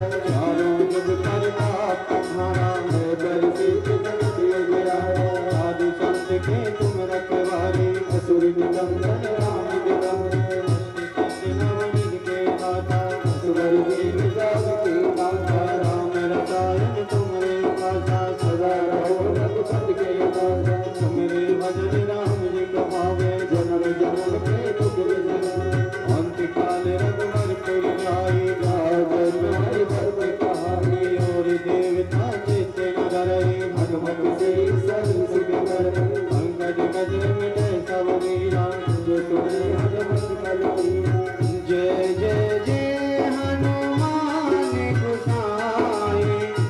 चारों जग करता तुम्हारा है बरसी जगत गया। आदि संत के तुम रखवारे असुर निकंदन राम दिगंबर। नवनीत के माता असुर दीन जाग के माता। राम रसायन तुम्हारे पासा सदा रहो रघुपति के पासा। तुम्हारे भजन राम जी कहावे जन्म जन्म के दुख विसरे। अंत काल रघुवर पुर जाई गाय तुम्हारी भक्त कहानी। और देवता चित्त न डरे भगवत से सही सिद्ध कर। पंकज गज मिटे सब मीरा जो तुम्हें हनुमत कल। जय जय जय हनुमान गोसाई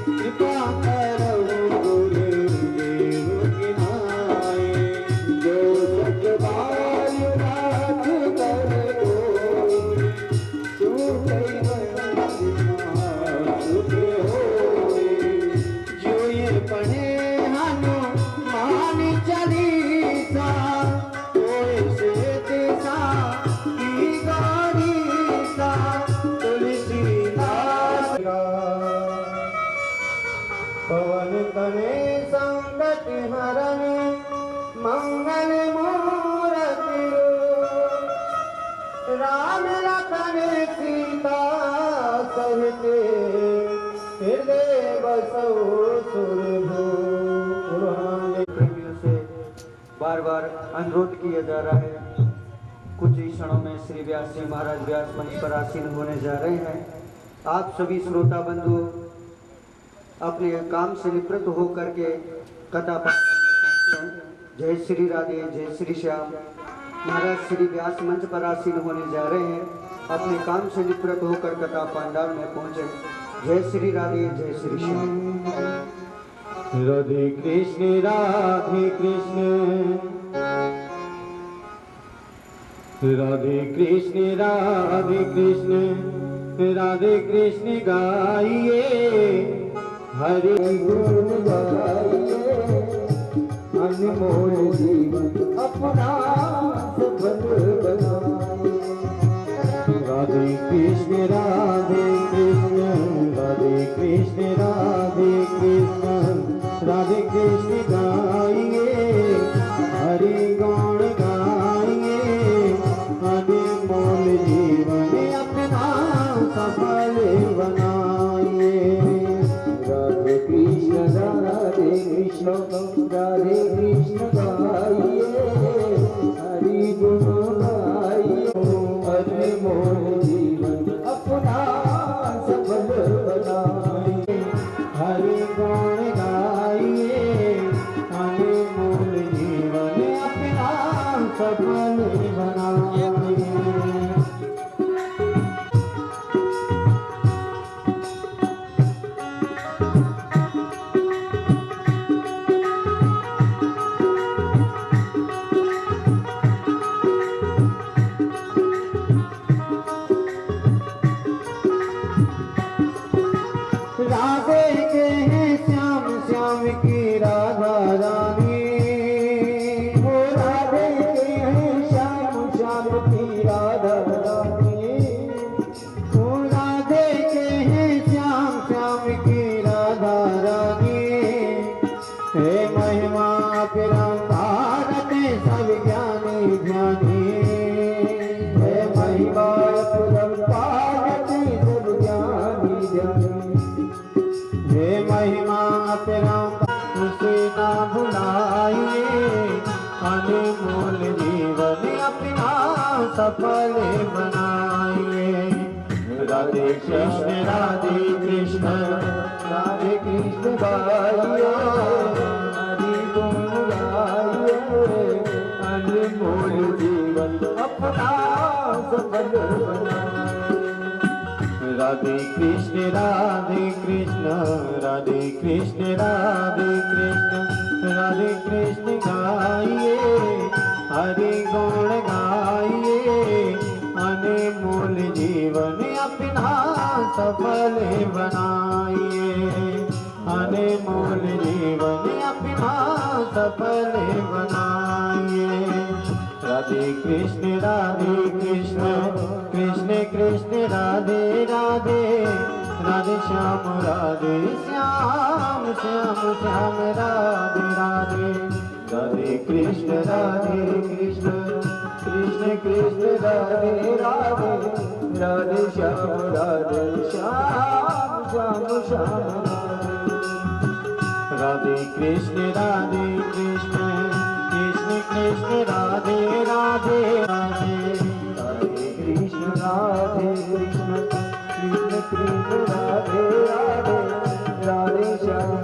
कृपा करो गुरुदेव की नाई। जो सच बार बात करे जो ये पढ़े हनुमान चालीसा कोई से देसा की गारीसा। तुलसीदास पवन तने संकट हरण मंगल मूर्ति। राम लखन सीता सहित हृदय बसो से बार बार अनुरोध किया जा रहा है। कुछ ही क्षणों में श्री व्यास जी महाराज व्यास मंच पर आसीन होने जा रहे हैं। आप सभी श्रोता बंधु अपने काम से निवृत्त होकर के कथा पाठ। जय श्री राधे जय श्री श्याम। महाराज श्री व्यास मंच पर आसीन होने जा रहे हैं। अपने काम से निवृत्त होकर कथा पांडाल में पहुंचे। जय श्री राधे जय श्री श्याम। राधे कृष्ण राधे कृष्ण राधे कृष्ण राधे कृष्ण राधे कृष्ण गाइए हरि गुण गाइए। अनमोल जीवन अपना सफल बनाए। राधे कृष्ण राधे कृष्ण राधे कृष्ण राधे कृष्ण राधे कृष्ण गाइए हरि गुण गाइए। अनमोल जीवन अपना सफल बनाइए। राधे कृष्ण राधे कृष्ण राधे कृष्ण गाइए हरि गुण गाइए। अनमोल जीवन अपना सफल बनाइए। हरि गुण गाइए अनमोल जीवन अपना सफल बनाइए। राधे के हैं श्याम श्याम की राधा रानी। वो राधे के हैं श्याम श्याम की राधा रानी। वो राधे के हैं श्याम श्याम की राधा रानी। हे महिमा पिरंकार सब ज्ञानी ध्यानी। हे महिमा पिरंकार सब ज्ञानी ध्यानी। हे महिमा तेरा उसे ना भुलाइए। अनमोल जीवन अपना सफल बनाइए। राधे कृष्ण राधे कृष्ण गाइए हरि गुण गाइए। अनमोल जीवन अपना सफल बनाइए। राधे कृष्ण राधे कृष्ण राधे कृष्ण राधे कृष्ण राधे कृष्ण गाइए हरि गुण गाइए। अनमोल जीवन अपना सफल बनाइए। अनमोल जीवन अपना सफल बनाइए। राधे कृष्ण कृष्ण कृष्ण राधे राधे राधे श्याम राधे श्याम श्याम श्याम राधे राधे राधे कृष्ण कृष्ण कृष्ण कृष्ण राधे राधे राधे श्याम श्याम श्याम राधे कृष्ण कृष्ण कृष्ण कृष्ण राधे राधे राधे राधे कृष्ण कृष्ण कृष्ण कृष्ण राधे राधे राधे श्याम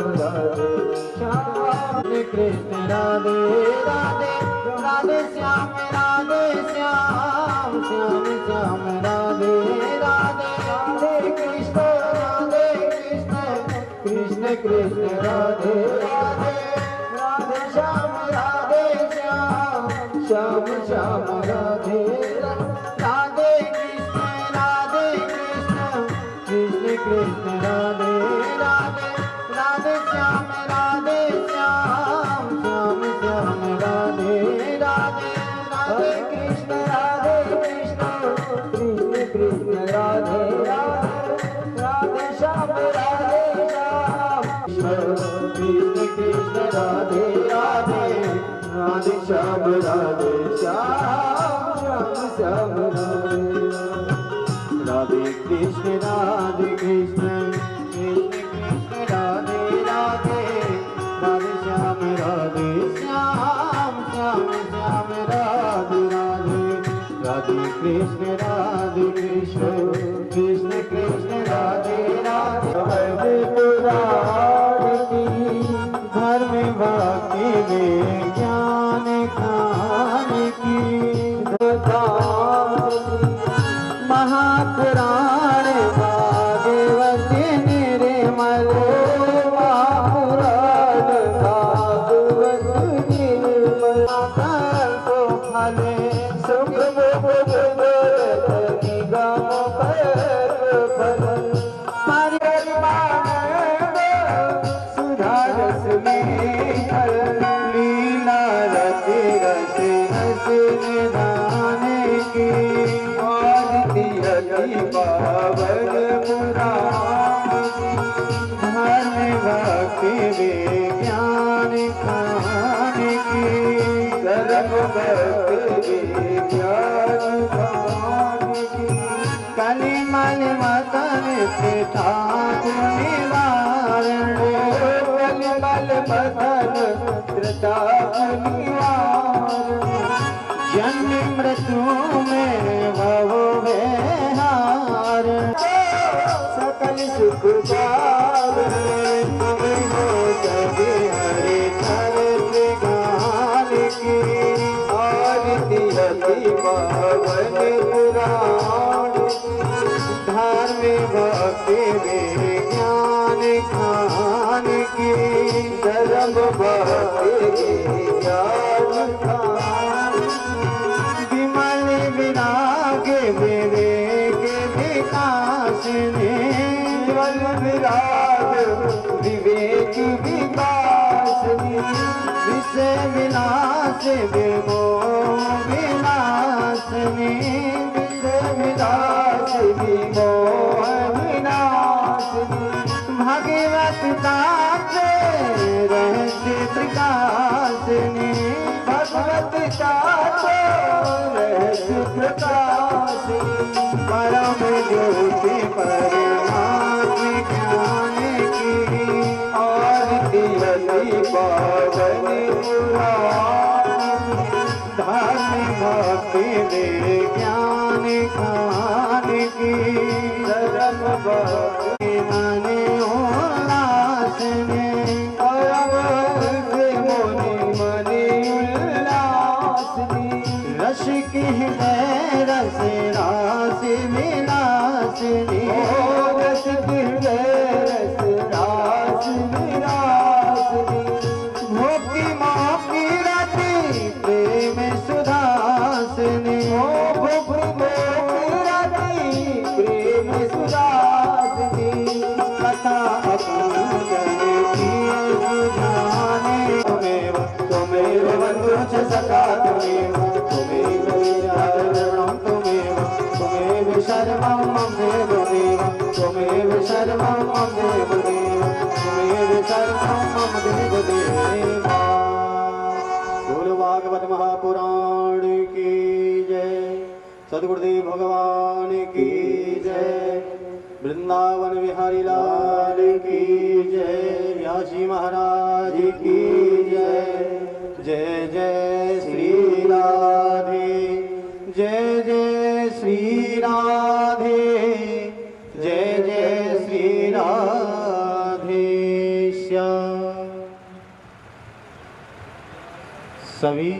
कृष्ण राधे राधे राधे श्याम श्याम श्याम राधे राधे राधे कृष्ण कृष्ण कृष्ण राधे राधे राधे श्याम श्याम श्याम राधे राधे कृष्ण कृष्ण कृष्ण राधे राधे राधे श्याम श्याम श्याम राधे राधे राधे कृष्ण कृष्ण कृष्ण राधे राधे श्याम कृष्ण कृष्ण राधे राधे राधे श्याम श्याम राधे राधे कृष्ण कृष्ण कृष्ण राधे राधे राधे श्याम श्याम श्याम राधे राधे राधे कृष्ण कृष्ण कृष्ण कृष्ण राधे राधे धर्म भक्ति ज्ञान खान की महापुराण भागवती निर्मल महापुराण भागवती निर्मल को फले सुख लीला रति रस निधाने की पावन धर्म भक्ति विज्ञान खान की धर्म भक्ति विज्ञान खान की कलिमल मदन पिता निवारण कलिमल मदन पिता निवारण जन्म मृत्यु में भव सकल सुख हरे चरित गान की आरती पावन पुराण धर्म भक्ति विज्ञान खान की धर्म भक्ति ज्ञान खान विमल विराग विवेक विकास विमल विराग विवेक विकास विषय विलास विमोह विलास विषय विलास विमोह विलास भगवत दास रहस्य प्रकाश भगवत दास रहस्य प्रकाश परम ज्योति परमात्म ज्ञान की आरती पावन धर्म भक्ति विज्ञान खान की धर्म भक्ति मन उल्लास में मनि उल्लास रस की रस रास विलास रस की रस रास विलास भोगी मोकी रति प्रेम सुधासनी भोगी मोकी रति प्रेम सुधासनी मम देव देव मेरे शरणं मम देव देवा। बोलो भागवत महापुराण की जय, सद्गुरुदेव भगवान की जय, वृंदावन बिहारी लाल की जय, व्यास जी महाराज की जय। जय जय श्री राधे, जय जय श्री राधे, जय जय श्री राधे श्याम। सभी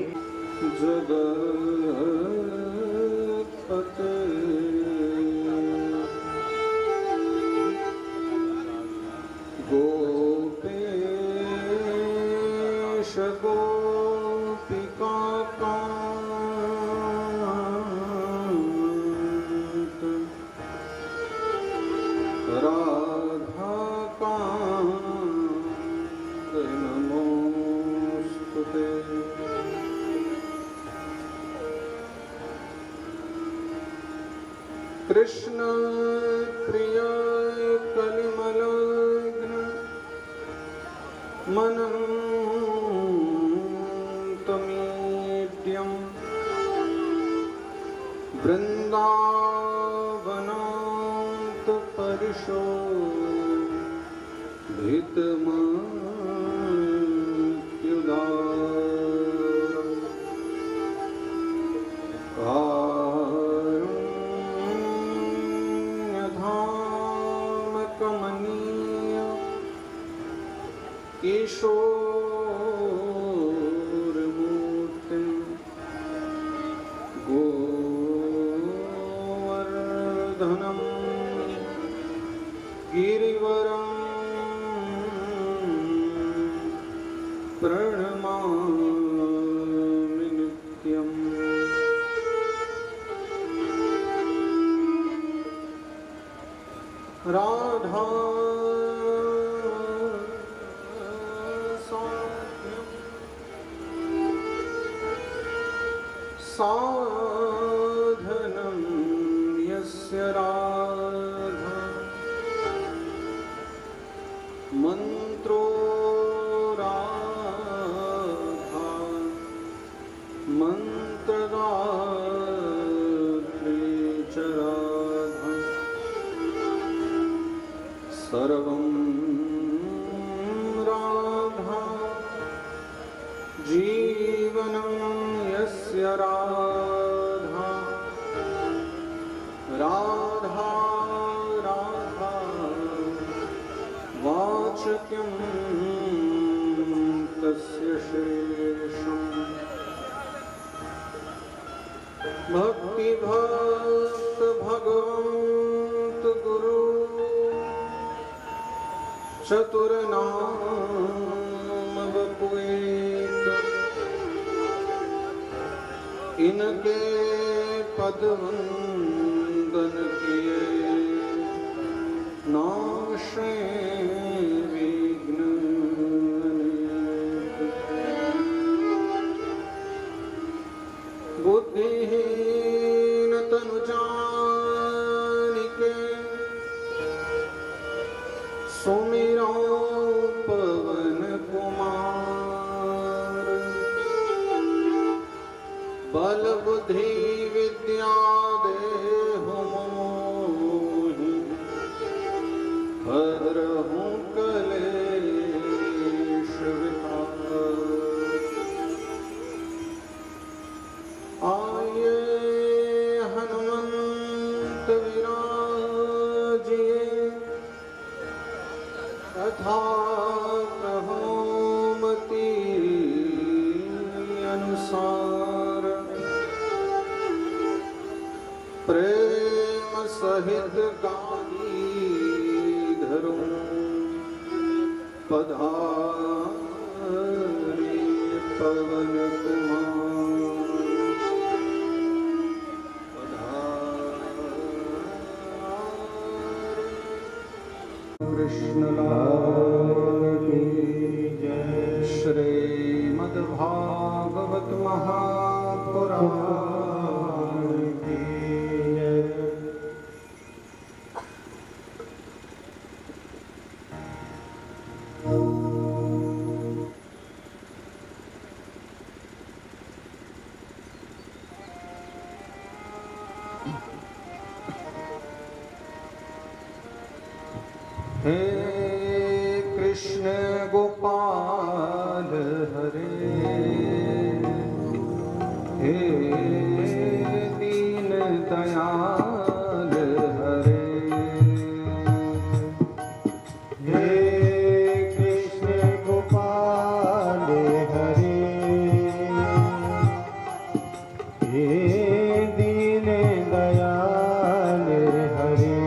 कृष्ण प्रिय कलिमलग्न मनंतमीड्यं वृंदावनात् कमनीय किशोरमूर्ति गोवर्धनं गिरिवरं प्रणमामि नित्यम्। राधा साधनं यस्य राधा मंत्रो राधा मंत्रदात्री च राधा सर्वं राधा जीवनं यस्य राधा राधा राधा वाचक्यं तस्य शेषम्। भक्ति भक्त भगवंत गुरु चतुरनाम बपुएक इनके पद वंदन किए नाशे विघ्न अनेक। बुद्धिहीन तनु जानिके सुमिरो पवन कुमार। बल बुद्धि विद्या देहु मोहि हरहु कलेश विकार। आये हनुमंत विराजिए तथा प्रभुमति अनुसार। प्रेम सहित गाई धरूं पधारी पवन कुमार। कृष्ण लाल की जय। श्रीमद्भागवत महापुराण की जय। हे कृष्ण गोपाल हरे, हे दीन दयाल हरे, हे कृष्ण गोपाल हरे, हे दीन दयाल हरे,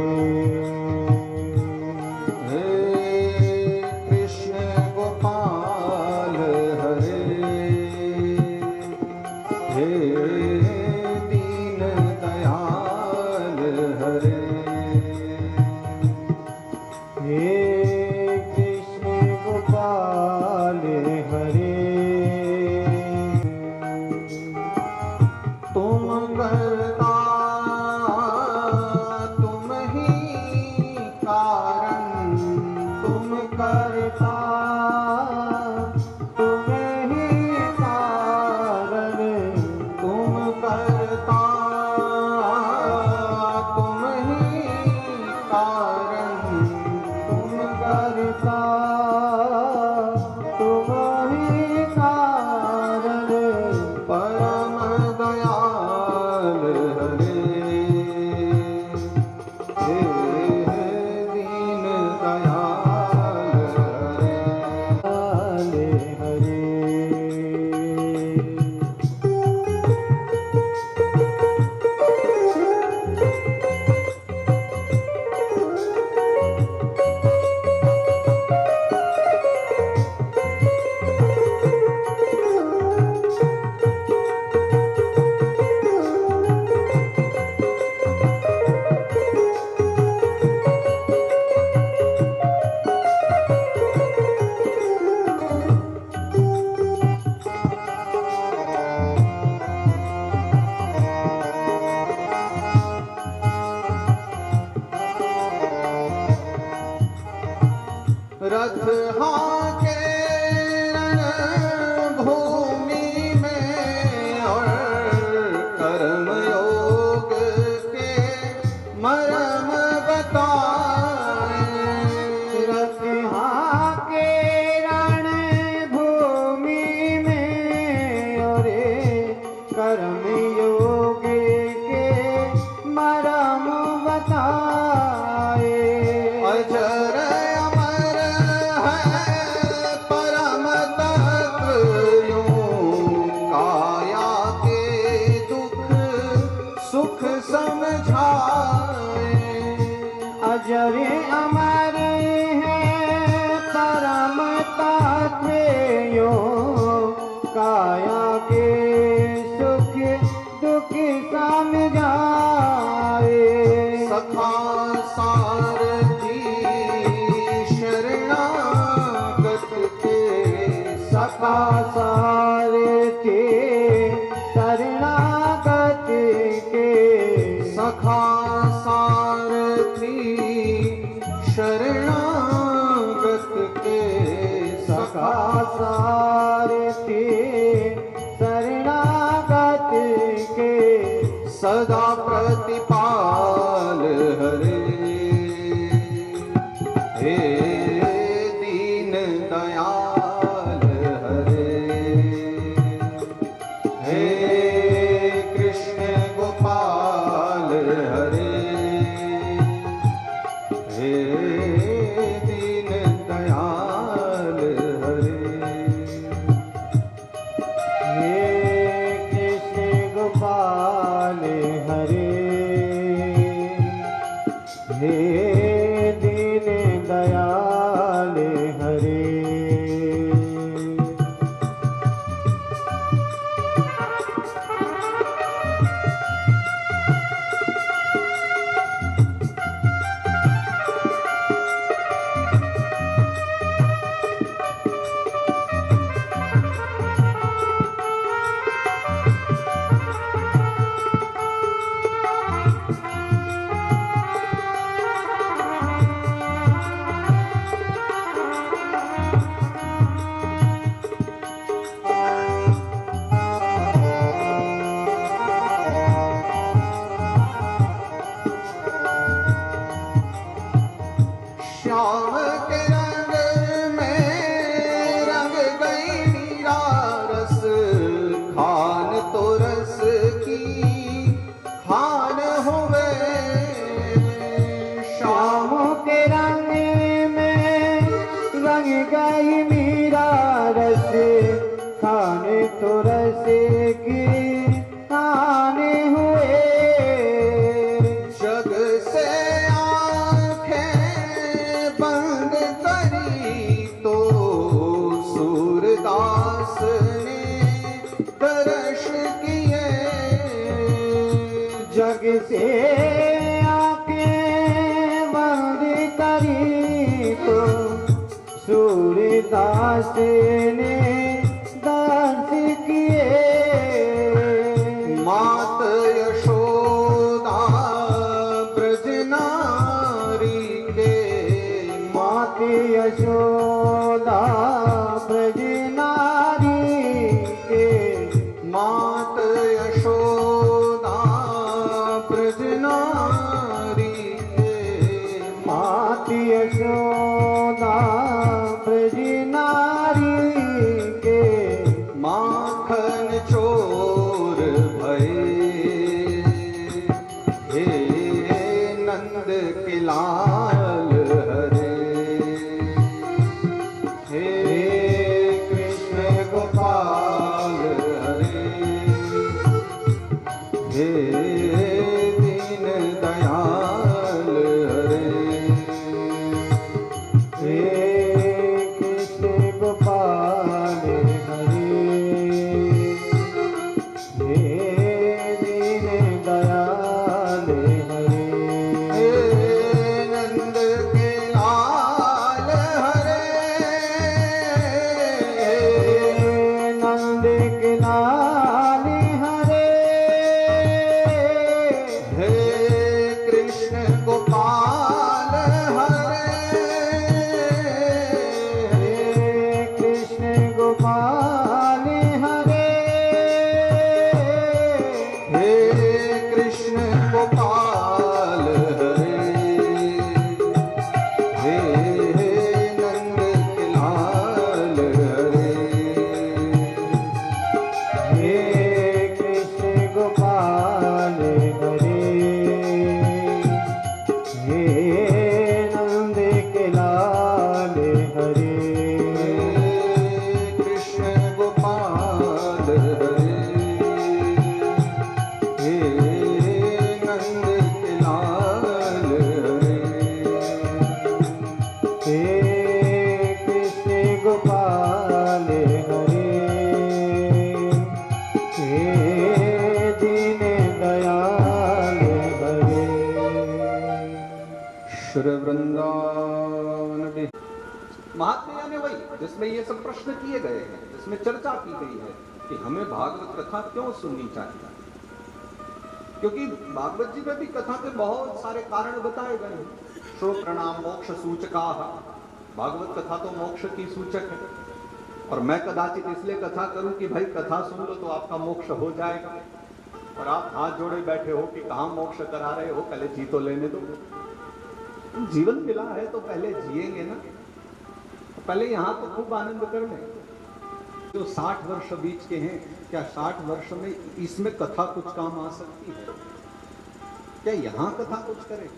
रथ हाके रणभूमि में और कर्म योग के मर्म बताए। रथ हाके रणभूमि में और कर्म योग के मर्म बताए। अजर अमर है परम तत्व यूं काया के दुख सुख समझाए। अजर अमर है परम तत्व यूं काया के सुख दुख समझाए। सखा सारथी शरणागत के सखा सारथी शरणागत के। सखा सारथी शरणागत के। सखा सारथी शरणागत के। सदा प्रतिपाल हरे, हे दीन दयाल हरे, हे कृष्ण गोपाल हरे, हे दीन दयाल हरे, हे कृष्ण गोपाल हरे, हे दीन दयाल हरे। श्याम के रंग में रंग गई मीरा रस, खान तो रस की खान हुए। श्याम के रंग में रंग गई मीरा रस, खाने तो रस की खाने हुए। जग से आंखें बंद करी तो सूरदास ने दर्श किए। जग से आंखें बंद करी तो सूरदास ने दर्श किए। मात यशोदा ब्रज नारी के, मात यशोदा ब्रज नारी के, मात यशोदा ब्रज नारी के, मात यशोदा ब्रज नारी के, माखन चोर भये। हे नंद के लाल हरे, हे कृष्ण गोपाल हरे, हे दीन दयाल हरे, हे कृष्ण गोपाल हरे, हे दीन दयाल हरे। हे नंद के लाल हरे, नंद के लाल हरे, हे कृष्ण गोपाल हरे, हे कृष्ण गोपाल हरे, हे कृष्ण गोपाल हरे, हे नंद के लाल हरे, हे कृष्ण गोपाल हरे, हे नंद के लाल हरे। कृष्ण गोपाल हरे, हे नंद के लाल हरे, हे कृष्ण गोपाल हरे, हे दीन दयाल हरे। श्री वृंदावन बिहारी। महात्मा यानी वही जिसमें ये सब प्रश्न किए गए हैं, जिसमें चर्चा की गई है कि हमें भागवत कथा क्यों सुननी चाहिए। क्योंकि भागवत जी में भी कथा के बहुत सारे कारण बताए गए हैं। श्रो प्रणाम मोक्ष सूचका, भागवत कथा तो मोक्ष की सूचक है। और मैं कदाचित इसलिए कथा करूं कि भाई कथा सुन लो तो आपका मोक्ष हो जाएगा, और आप हाथ जोड़े बैठे हो कि कहां मोक्ष करा रहे हो, पहले जी तो लेने दो। जीवन मिला है तो पहले जिएंगे ना, पहले यहां तो खूब आनंद कर लें। जो 60 वर्ष बीच के हैं, क्या 60 वर्ष में इसमें कथा कुछ काम आ सकती है? क्या यहां कथा कुछ करे?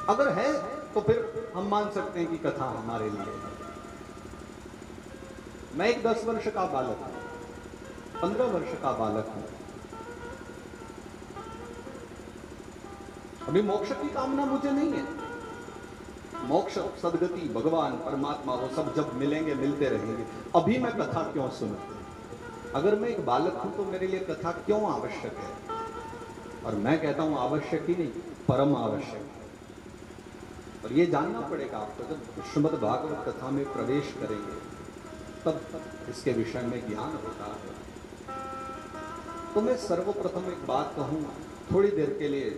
अगर है तो फिर हम मान सकते हैं कि कथा हमारे लिए है। मैं एक 10 वर्ष का बालक हूं, 15 वर्ष का बालक हूं, अभी मोक्ष की कामना मुझे नहीं है। मोक्ष, सदगति, भगवान, परमात्मा वो सब जब मिलेंगे मिलते रहेंगे। अभी मैं कथा क्यों सुनूं? अगर मैं एक बालक हूं तो मेरे लिए कथा क्यों आवश्यक है? और मैं कहता हूं आवश्यक ही नहीं, परम आवश्यक। और ये जानना पड़ेगा आपको, जब श्रीमद् भागवत कथा में प्रवेश करेंगे तब इसके विषय में ज्ञान होता है। तो मैं सर्वप्रथम एक बात कहूंगा, थोड़ी देर के लिए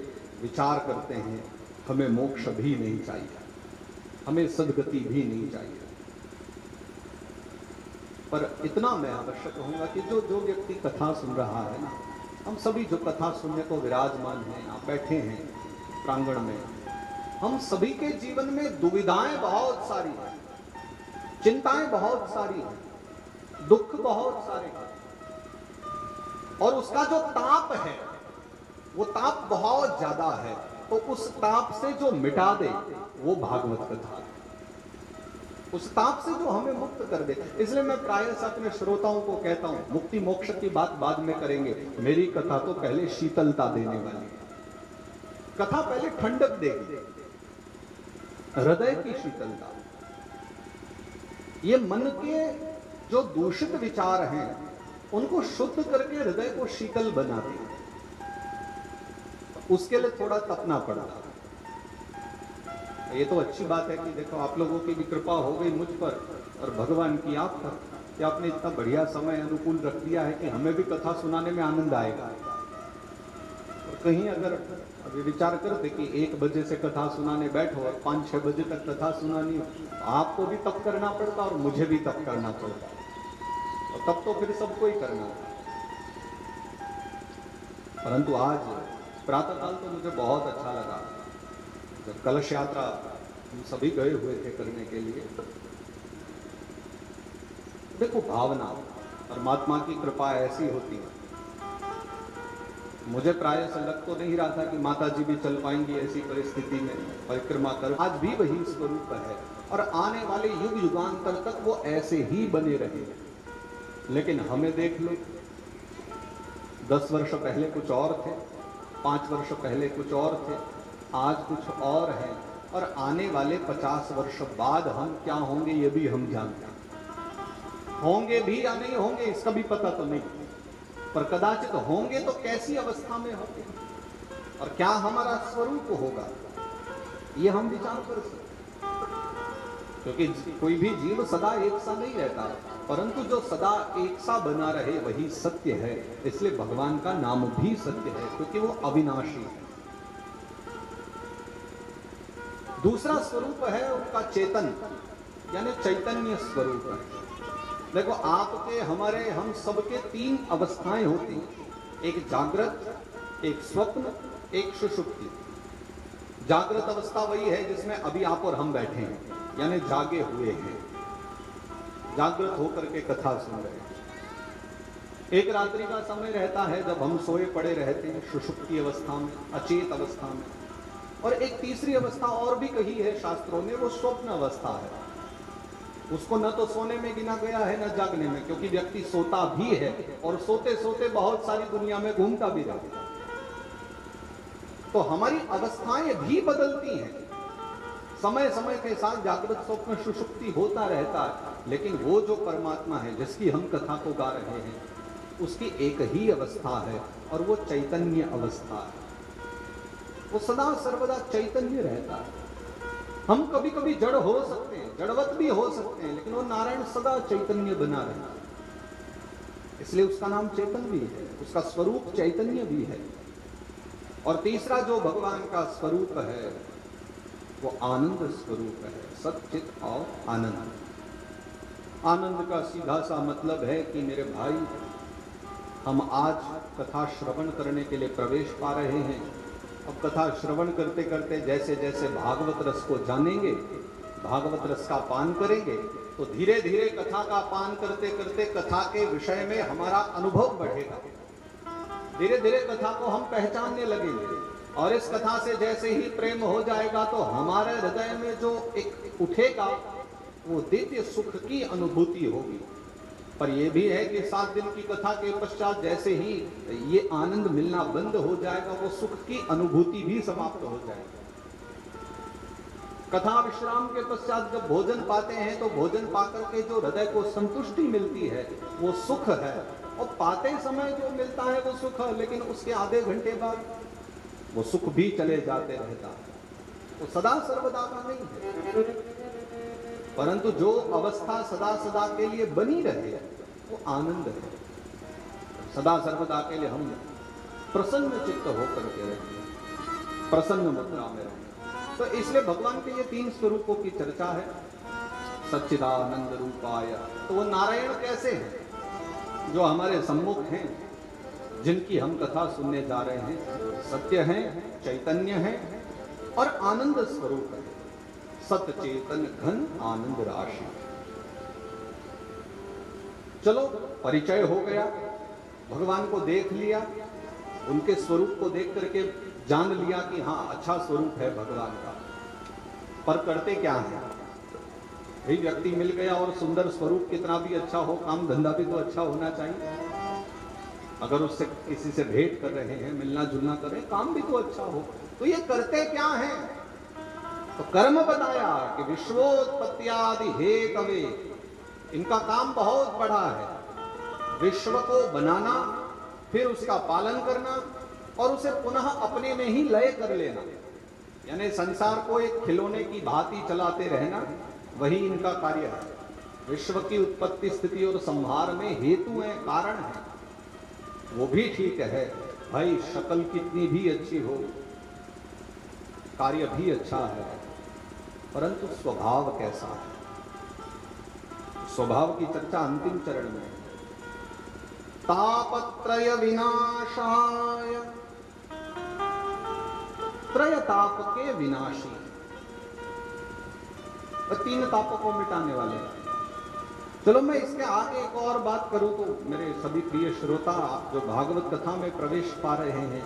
विचार करते हैं। हमें मोक्ष भी नहीं चाहिए, हमें सद्गति भी नहीं चाहिए, पर इतना मैं अवश्य कहूंगा कि जो व्यक्ति कथा सुन रहा है ना, हम सभी जो कथा सुनने को विराजमान हैं, आप बैठे हैं प्रांगण में, हम सभी के जीवन में दुविधाएं बहुत सारी हैं, चिंताएं बहुत सारी हैं, दुख बहुत सारे हैं, और उसका जो ताप है वो ताप बहुत ज्यादा है। तो उस ताप से जो मिटा दे वो भागवत कथा है, उस ताप से जो हमें मुक्त कर दे। इसलिए मैं प्रायः अपने श्रोताओं को कहता हूं, मुक्ति मोक्ष की बात बाद में करेंगे, मेरी कथा तो पहले शीतलता देने वाली है। कथा पहले ठंडक देगी, हृदय की शीतलता। ये मन के जो दूषित विचार हैं उनको शुद्ध करके हृदय को शीतल बनाती है। उसके लिए थोड़ा तपना पड़ता है। ये तो अच्छी बात है कि देखो आप लोगों की भी कृपा हो गई मुझ पर और भगवान की आप पर, कि आपने इतना बढ़िया समय अनुकूल रख दिया है कि हमें भी कथा सुनाने में आनंद आएगा। और कहीं अगर अभी विचार करते कि 1 बजे से कथा सुनाने बैठो और 5-6 बजे तक कथा सुनानी हो, आपको भी तप करना पड़ता और मुझे भी तप करना पड़ता, और तब तो फिर सबको ही करना। परंतु आज प्रातःकाल तो मुझे बहुत अच्छा लगा जब कलश यात्रा हम सभी गए हुए थे करने के लिए। देखो भावना, परमात्मा की कृपा ऐसी होती है। मुझे प्राय से लग तो नहीं रहा था कि माता जी भी चल पाएंगी ऐसी परिस्थिति में परिक्रमा कर। आज भी वही स्वरूप है और आने वाले युग युगांतर तक वो ऐसे ही बने रहे। लेकिन हमें देख लो, 10 वर्ष पहले कुछ और थे, 5 वर्ष पहले कुछ और थे, आज कुछ और है, और आने वाले 50 वर्ष बाद हम क्या होंगे ये भी हम जानते हैं। होंगे भी या नहीं होंगे इसका भी पता तो नहीं, पर कदाचित होंगे तो कैसी अवस्था में होंगे और क्या हमारा स्वरूप होगा ये हम विचार कर सकते। क्योंकि कोई भी जीव सदा एक सा नहीं रहता, परंतु जो सदा एक सा बना रहे वही सत्य है। इसलिए भगवान का नाम भी सत्य है, क्योंकि वो अविनाशी है। दूसरा स्वरूप है उनका चेतन, यानी चैतन्य स्वरूप है। देखो आपके हमारे हम सबके 3 अवस्थाएं होती हैं, एक जागृत, एक स्वप्न, एक सुषुप्ति। जागृत अवस्था वही है जिसमें अभी आप और हम बैठे हैं, यानी जागे हुए हैं, जागृत होकर के कथा सुन रहे हैं। एक रात्रि का समय रहता है जब हम सोए पड़े रहते हैं सुषुप्ति अवस्था में, अचेत अवस्था में। और एक तीसरी अवस्था और भी कही है शास्त्रों ने, वो स्वप्न अवस्था है। उसको न तो सोने में गिना गया है न जागने में, क्योंकि व्यक्ति सोता भी है और सोते सोते बहुत सारी दुनिया में घूमता भी रहता है। तो हमारी अवस्थाएं भी बदलती हैं, समय समय के साथ जागृत स्वप्न सुषुप्ति होता रहता है। लेकिन वो जो परमात्मा है जिसकी हम कथा को गा रहे हैं, उसकी एक ही अवस्था है और वो चैतन्य अवस्था है। वो सदा सर्वदा चैतन्य रहता है। हम कभी कभी जड़ हो सकते हैं, जड़वत भी हो सकते हैं, लेकिन वो नारायण सदा चैतन्य बना रहता है। इसलिए उसका नाम चेतन भी है, उसका स्वरूप चैतन्य भी है। और तीसरा जो भगवान का स्वरूप है वो आनंद स्वरूप है, सच्चित और आनंद। आनंद का सीधा सा मतलब है कि मेरे भाई, हम आज कथा श्रवण करने के लिए प्रवेश पा रहे हैं। अब कथा श्रवण करते करते जैसे जैसे भागवत रस को जानेंगे, भागवत रस का पान करेंगे, तो धीरे धीरे कथा का पान करते करते कथा के विषय में हमारा अनुभव बढ़ेगा। धीरे धीरे कथा को हम पहचानने लगेंगे और इस कथा से जैसे ही प्रेम हो जाएगा तो हमारे हृदय में जो एक उठेगा वो दिव्य सुख की अनुभूति होगी। पर यह भी है कि 7 दिन की कथा के पश्चात जैसे ही ये आनंद मिलना बंद हो जाएगा, वो सुख की अनुभूति भी समाप्त हो जाएगी। कथा विश्राम के पश्चात जब भोजन पाते हैं तो भोजन पाकर के जो हृदय को संतुष्टि मिलती है वो सुख है, और पाते समय जो मिलता है वो सुख है, लेकिन उसके आधे घंटे बाद वो सुख भी चले जाते रहता है। वो सदा सर्वदा का नहीं है, परंतु जो अवस्था सदा सदा के लिए बनी रहे वो आनंद है। सदा सर्वदा के लिए हम प्रसन्न चित्त होकर के रहते हैं, प्रसन्न मुद्रा में रहें। तो इसलिए भगवान के ये 3 स्वरूपों की चर्चा है। सच्चिदानंद रूपाय, तो वो नारायण कैसे हैं जो हमारे सम्मुख हैं, जिनकी हम कथा सुनने जा रहे हैं। सत्य हैं, चैतन्य हैं, और आनंद स्वरूप है, सत चेतन घन आनंद राशि। चलो परिचय हो गया, भगवान को देख लिया, उनके स्वरूप को देख करके जान लिया कि हाँ अच्छा स्वरूप है भगवान का, पर करते क्या है? भाई व्यक्ति मिल गया और सुंदर स्वरूप कितना भी अच्छा हो, काम धंधा भी तो अच्छा होना चाहिए। अगर उससे किसी से भेंट कर रहे हैं, मिलना जुलना कर रहे हैं, काम भी तो अच्छा हो, तो ये करते क्या है? तो कर्म बताया कि विश्वोत्पत्त्यादि हेतवे, इनका काम बहुत बड़ा है, विश्व को बनाना, फिर उसका पालन करना और उसे पुनः अपने में ही लय कर लेना, यानी संसार को एक खिलौने की भांति चलाते रहना, वही इनका कार्य है। विश्व की उत्पत्ति स्थिति और संहार में हेतु है, कारण है, वो भी ठीक है भाई। शक्ल कितनी भी अच्छी हो, कार्य भी अच्छा है, परंतु स्वभाव कैसा है? स्वभाव की चर्चा अंतिम चरण में। तापत्रय विनाशाय, त्रय ताप के विनाशी, 3 तापों को मिटाने वाले। चलो मैं इसके आगे एक और बात करूं तो मेरे सभी प्रिय श्रोता, आप जो भागवत कथा में प्रवेश पा रहे हैं,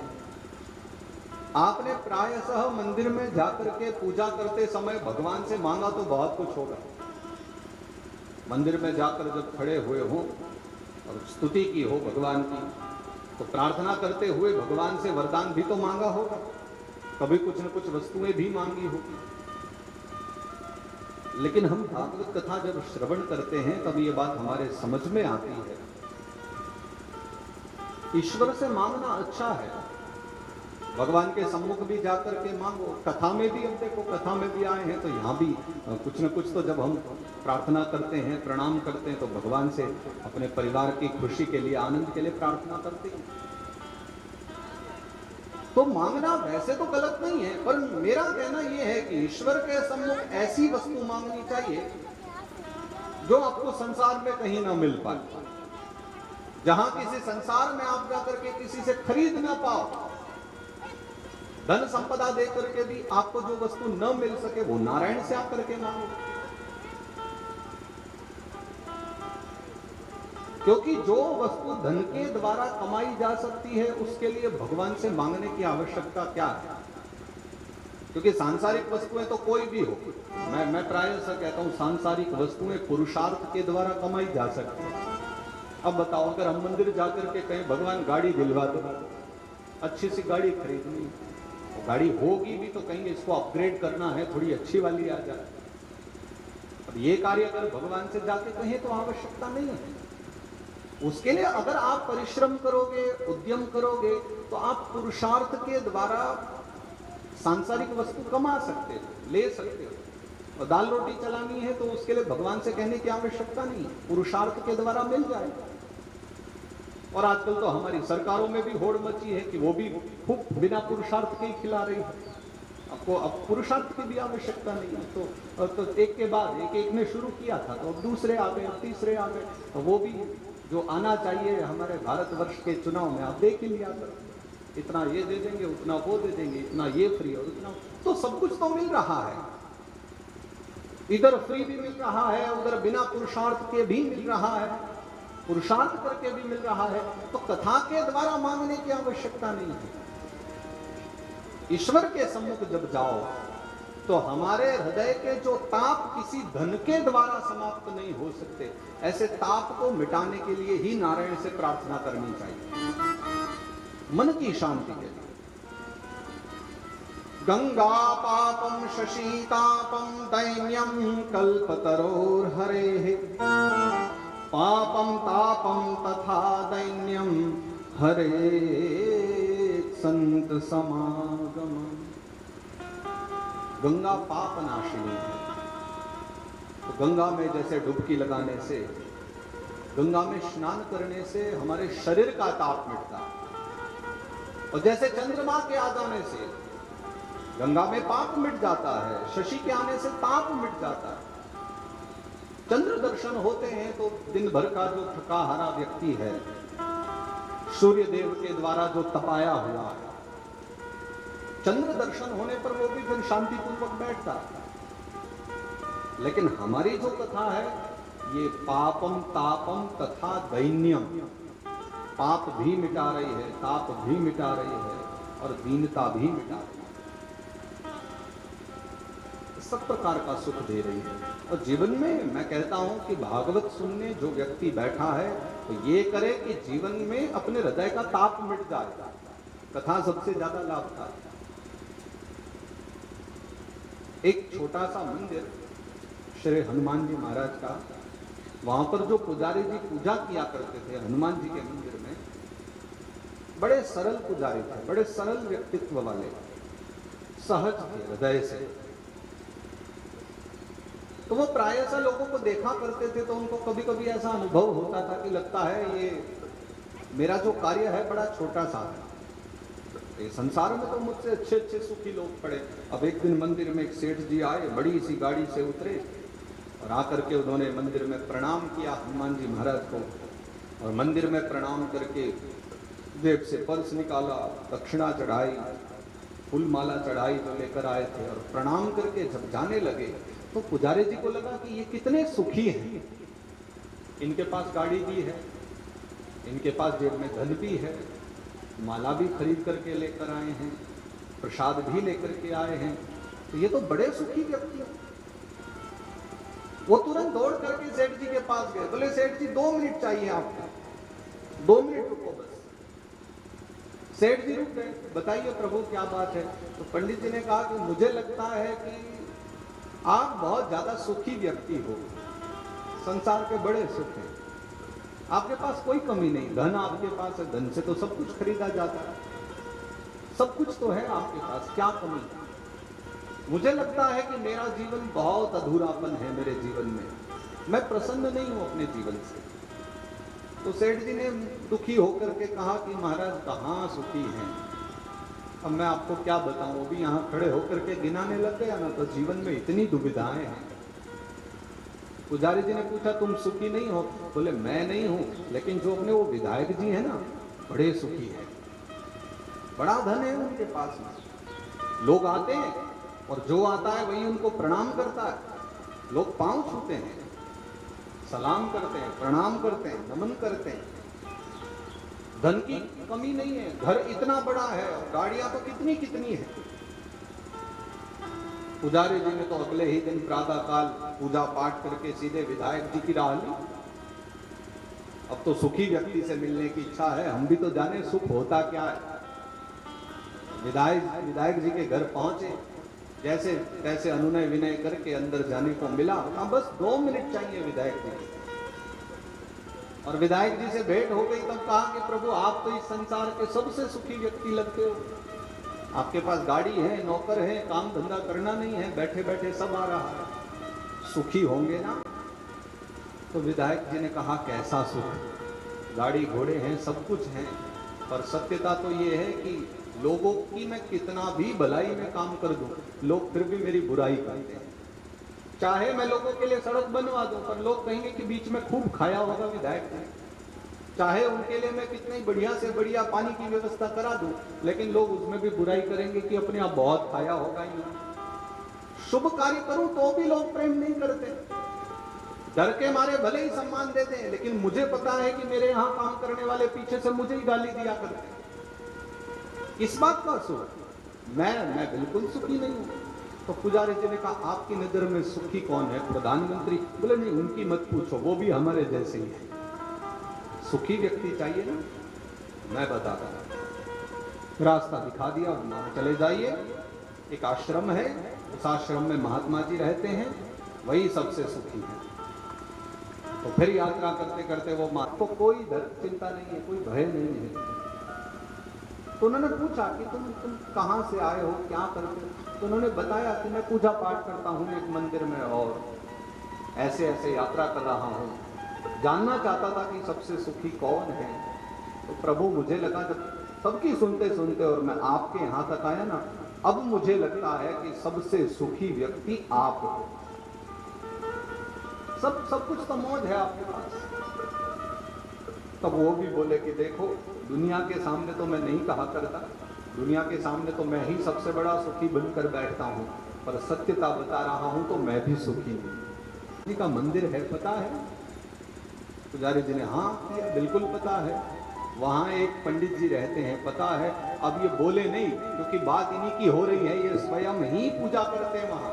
आपने प्रायशः मंदिर में जाकर के पूजा करते समय भगवान से मांगा तो बहुत कुछ होगा। मंदिर में जाकर जब खड़े हुए हो और स्तुति की हो भगवान की, तो प्रार्थना करते हुए भगवान से वरदान भी तो मांगा होगा, कभी कुछ न कुछ वस्तुएं भी मांगी होगी। लेकिन हम भागवत कथा जब श्रवण करते हैं तब ये बात हमारे समझ में आती है, ईश्वर से मांगना अच्छा है, भगवान के सम्मुख भी जाकर के मांगो। कथा में भी, अब देखो कथा में भी आए हैं तो यहाँ भी कुछ न कुछ तो जब हम प्रार्थना करते हैं, प्रणाम करते हैं, तो भगवान से अपने परिवार की खुशी के लिए, आनंद के लिए प्रार्थना करते हैं। तो मांगना वैसे तो गलत नहीं है, पर मेरा कहना यह है कि ईश्वर के सम्मुख ऐसी वस्तु मांगनी चाहिए जो आपको संसार में कहीं ना मिल पाए, जहां किसी संसार में आप जाकर के किसी से खरीद ना पाओ। धन संपदा दे करके भी आपको जो वस्तु न मिल सके, वो नारायण से आकर के मांगो, क्योंकि जो वस्तु धन के द्वारा कमाई जा सकती है उसके लिए भगवान से मांगने की आवश्यकता क्या है? क्योंकि सांसारिक वस्तुएं तो कोई भी हो, मैं प्राय से कहता हूं सांसारिक वस्तुएं पुरुषार्थ के द्वारा कमाई जा सकती है। अब बताओ, अगर हम मंदिर जाकर के कहें भगवान गाड़ी दिलवा दो, अच्छी सी गाड़ी खरीदनी, तो गाड़ी होगी भी तो कहेंगे इसको अपग्रेड करना है, थोड़ी अच्छी वाली आ जाए। अब ये कार्य अगर भगवान से जाके कहें तो आवश्यकता नहीं है। उसके लिए अगर आप परिश्रम करोगे, उद्यम करोगे, तो आप पुरुषार्थ के द्वारा सांसारिक वस्तु कमा सकते हो, ले सकते हो। और दाल रोटी चलानी है तो उसके लिए भगवान से कहने की आवश्यकता नहीं है, पुरुषार्थ के द्वारा मिल जाएगा। और आजकल तो हमारी सरकारों में भी होड़ मची है कि वो भी खूब बिना पुरुषार्थ के ही खिला रही है। आपको अब पुरुषार्थ की भी आवश्यकता नहीं है। तो एक के बाद एक ने शुरू किया था, तो अब दूसरे आ गए, तीसरे आ गए, तो वो भी जो आना चाहिए हमारे भारतवर्ष के चुनाव में आप देख ही लिया कर, इतना ये दे देंगे, उतना वो दे देंगे, इतना ये फ्री और उतना, तो सब कुछ तो मिल रहा है। इधर फ्री भी मिल रहा है, उधर बिना पुरुषार्थ के भी मिल रहा है, पुरुषार्थ करके भी मिल रहा है। तो कथा के द्वारा मांगने की आवश्यकता नहीं है। ईश्वर के सम्मुख जब जाओ तो हमारे हृदय के जो ताप किसी धन के द्वारा समाप्त नहीं हो सकते, ऐसे ताप को मिटाने के लिए ही नारायण से प्रार्थना करनी चाहिए, मन की शांति के लिए। गंगा पापम शशीतापम दैन्यम कल्पतरोर्हरेः, पापम तापम तथा दैन्यम हरे संत समागम। गंगा पाप नाशिनी है, तो गंगा में जैसे डुबकी लगाने से, गंगा में स्नान करने से हमारे शरीर का ताप मिटता है। और जैसे चंद्रमा के आ जाने से गंगा में पाप मिट जाता है, शशि के आने से ताप मिट जाता है। चंद्र दर्शन होते हैं तो दिन भर का जो थका हारा व्यक्ति है, सूर्य देव के द्वारा जो तपाया हुआ है, चंद्र दर्शन होने पर वो भी फिर शांतिपूर्वक बैठता है। लेकिन हमारी जो कथा है ये पापम तापम तथा दैन्यम, पाप भी मिटा रही है, ताप भी मिटा रही है और दीनता भी मिटा रही है, सब प्रकार का सुख दे रही है। और जीवन में मैं कहता हूं कि भागवत सुनने जो व्यक्ति बैठा है तो ये करे कि जीवन में अपने हृदय का ताप मिट जाएगा। कथा सबसे ज्यादा लाभकारी। एक छोटा सा मंदिर श्री हनुमान जी महाराज का, वहां पर जो पुजारी जी पूजा किया करते थे हनुमान जी के मंदिर में, बड़े सरल पुजारी थे, बड़े सरल व्यक्तित्व वाले, सहज थे हृदय से। तो वो प्रायः लोगों को देखा करते थे तो उनको कभी कभी ऐसा अनुभव होता था कि लगता है ये मेरा जो कार्य है बड़ा छोटा सा है, ये संसार में तो मुझसे अच्छे अच्छे सुखी लोग पड़े। अब एक दिन मंदिर में एक सेठ जी आए, बड़ी सी गाड़ी से उतरे और आकर के उन्होंने मंदिर में प्रणाम किया हनुमान जी महाराज को, और मंदिर में प्रणाम करके जेब से पर्स निकाला, दक्षिणा चढ़ाई, फूल माला चढ़ाई जो लेकर आए थे, और प्रणाम करके जब जाने लगे तो पुजारी जी को लगा कि ये कितने सुखी हैं, इनके पास गाड़ी भी है, इनके पास जेब में धन भी है, माला भी खरीद करके लेकर आए हैं, प्रसाद भी लेकर के आए हैं, तो ये तो बड़े सुखी व्यक्ति हैं। वो तुरंत दौड़ करके सेठ जी के पास गए, बोले सेठ जी 2 मिनट चाहिए आपको, 2 मिनट रुको बस। सेठ जी रुक गए, बताइए प्रभु क्या बात है। तो पंडित जी ने कहा कि मुझे लगता है कि आप बहुत ज्यादा सुखी व्यक्ति हो, संसार के बड़े सुख हैं, आपके पास कोई कमी नहीं, धन आपके पास है, धन से तो सब कुछ खरीदा जाता है, सब कुछ तो है आपके पास, क्या कमी है। मुझे लगता है कि मेरा जीवन बहुत अधूरापन है, मेरे जीवन में मैं प्रसन्न नहीं हूं अपने जीवन से। तो सेठ जी ने दुखी होकर के कहा कि महाराज कहाँ सुखी हैं, अब मैं आपको क्या बताऊं, वो भी यहाँ खड़े होकर के गिनाने लग गया ना, तो जीवन में इतनी दुविधाएं हैं। पुजारी जी ने पूछा तुम सुखी नहीं हो? बोले मैं नहीं हूं, लेकिन जो अपने वो विधायक जी हैं ना बड़े सुखी हैं, बड़ा धन है उनके पास में, लोग आते हैं और जो आता है वही उनको प्रणाम करता है, लोग पांव छूते हैं, सलाम करते हैं, प्रणाम करते हैं, नमन करते हैं, धन की कमी नहीं है, घर इतना बड़ा है और गाड़ियां तो कितनी कितनी है। पुजारी जी ने तो अगले ही दिन प्रातः काल पूजा पाठ करके सीधे विधायक जी की राह ली। अब तो सुखी व्यक्ति से मिलने की इच्छा है, हम भी तो जाने सुख होता क्या है। विधायक जी के घर पहुंचे, जैसे तैसे अनुनय विनय करके अंदर जाने को मिला, हाँ बस 2 मिनट चाहिए विधायक जी। और विधायक जी से भेंट हो गई, तब कहा कि प्रभु आप तो इस संसार के सबसे सुखी व्यक्ति लगते हो, आपके पास गाड़ी है, नौकर है, काम धंधा करना नहीं है, बैठे बैठे सब आ रहा है, सुखी होंगे ना? तो विधायक जी ने कहा कैसा सुख, गाड़ी घोड़े हैं, सब कुछ है, पर सत्यता तो ये है कि लोगों की मैं कितना भी भलाई में काम कर दूं, लोग फिर भी मेरी बुराई करते हैं। चाहे मैं लोगों के लिए सड़क बनवा दूं, पर लोग कहेंगे कि बीच में खूब खाया होगा विधायक ने। चाहे उनके लिए मैं कितनी बढ़िया से बढ़िया पानी की व्यवस्था करा दूं, लेकिन लोग उसमें भी बुराई करेंगे कि अपने आप बहुत खाया होगा ही। शुभ कार्य करूं तो भी लोग प्रेम नहीं करते, डर के मारे भले ही सम्मान देते हैं, लेकिन मुझे पता है कि मेरे यहाँ काम करने वाले पीछे से मुझे ही गाली दिया करते हैं। इस बात का सुख मैं बिल्कुल सुखी नहीं हूं। तो पुजारी जी ने कहा आपकी नजर में सुखी कौन है, प्रधानमंत्री? बोले नहीं उनकी मत पूछो, वो भी हमारे जैसे ही है, सुखी व्यक्ति चाहिए ना, मैं बताता हूं। रास्ता दिखा दिया, चले जाइए, एक आश्रम है, उस आश्रम में महात्मा जी रहते हैं, वही सबसे सुखी है। तो फिर यात्रा करते करते वो माँ को कोई दर्द चिंता नहीं है, कोई भय नहीं है। तो उन्होंने पूछा कि तुम कहाँ से आए हो, क्या करते हो? तो उन्होंने बताया कि मैं पूजा पाठ करता हूँ एक मंदिर में और ऐसे ऐसे यात्रा कर रहा हूँ, जानना चाहता था कि सबसे सुखी कौन है। तो प्रभु मुझे लगा जब सबकी सुनते सुनते और मैं आपके यहाँ तक आया ना, अब मुझे लगता है कि सबसे सुखी व्यक्ति आप हो। सब कुछ तो मौज है आपके पास। तब वो भी बोले कि देखो दुनिया के सामने तो मैं नहीं कहा करता, दुनिया के सामने तो मैं ही सबसे बड़ा सुखी बनकर बैठता हूँ, पर सत्यता बता रहा हूँ तो मैं भी सुखी हूँ। जी का मंदिर है, पता है? पुजारी जी ने हाँ किया, बिल्कुल पता है। वहाँ एक पंडित जी रहते हैं, पता है। अब ये बोले नहीं क्योंकि बात इन्हीं की हो रही है, ये स्वयं ही पूजा करते हैं वहाँ,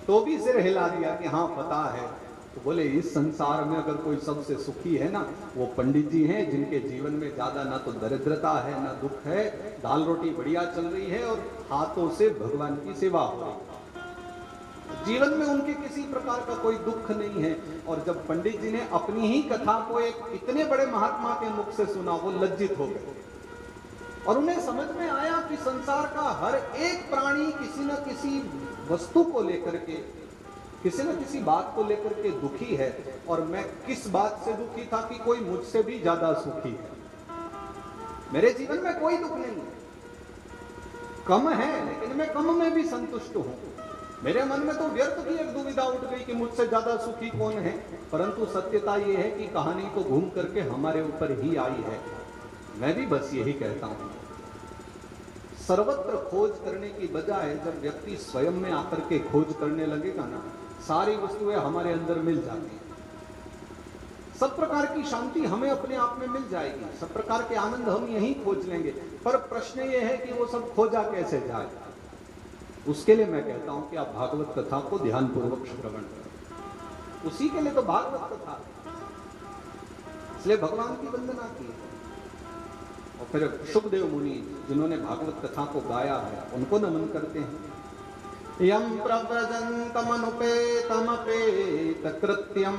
तो भी सिर हिला दिया कि हाँ पता है। तो बोले इस संसार में अगर कोई सबसे सुखी है ना, वो पंडित जी हैं, जिनके जीवन में ज्यादा ना तो दरिद्रता है ना दुख है, दाल रोटी बढ़िया चल रही है और हाथों से भगवान की सेवा हो रही है, जीवन में उनके किसी प्रकार का कोई दुख नहीं है। और जब पंडित जी ने अपनी ही कथा को एक इतने बड़े महात्मा के मुख से सुना, वो लज्जित हो गए और उन्हें समझ में आया कि संसार का हर एक प्राणी किसी न किसी वस्तु को लेकर के, किसी न किसी बात को लेकर के दुखी है, और मैं किस बात से दुखी था कि कोई मुझसे भी ज्यादा सुखी है। मेरे जीवन में कोई दुख नहीं है, कम है लेकिन मैं कम में भी संतुष्ट हूं। मेरे मन में तो व्यर्थ की एक दुविधा उठ गई कि मुझसे ज्यादा सुखी कौन है, परंतु सत्यता यह है कि कहानी तो घूम करके हमारे ऊपर ही आई है। मैं भी बस यही कहता हूं, सर्वत्र खोज करने की बजाय जब व्यक्ति स्वयं में आकर के खोज करने लगेगा ना, सारी वस्तुएं हमारे अंदर मिल जाती हैं। सब प्रकार की शांति हमें अपने आप में मिल जाएगी, सब प्रकार के आनंद हम यहीं खोज लेंगे। पर प्रश्न ये है कि वो सब खोजा कैसे जाए। उसके लिए मैं कहता हूं कि आप भागवत कथा को ध्यानपूर्वक श्रवण करें, उसी के लिए तो भागवत कथा, इसलिए भगवान की वंदना की। और फिर शुकदेव मुनि जिन्होंने भागवत कथा को गाया है, उनको नमन करते हैं। यम प्रव्रजन्तमनुपेतमपेत कृत्यम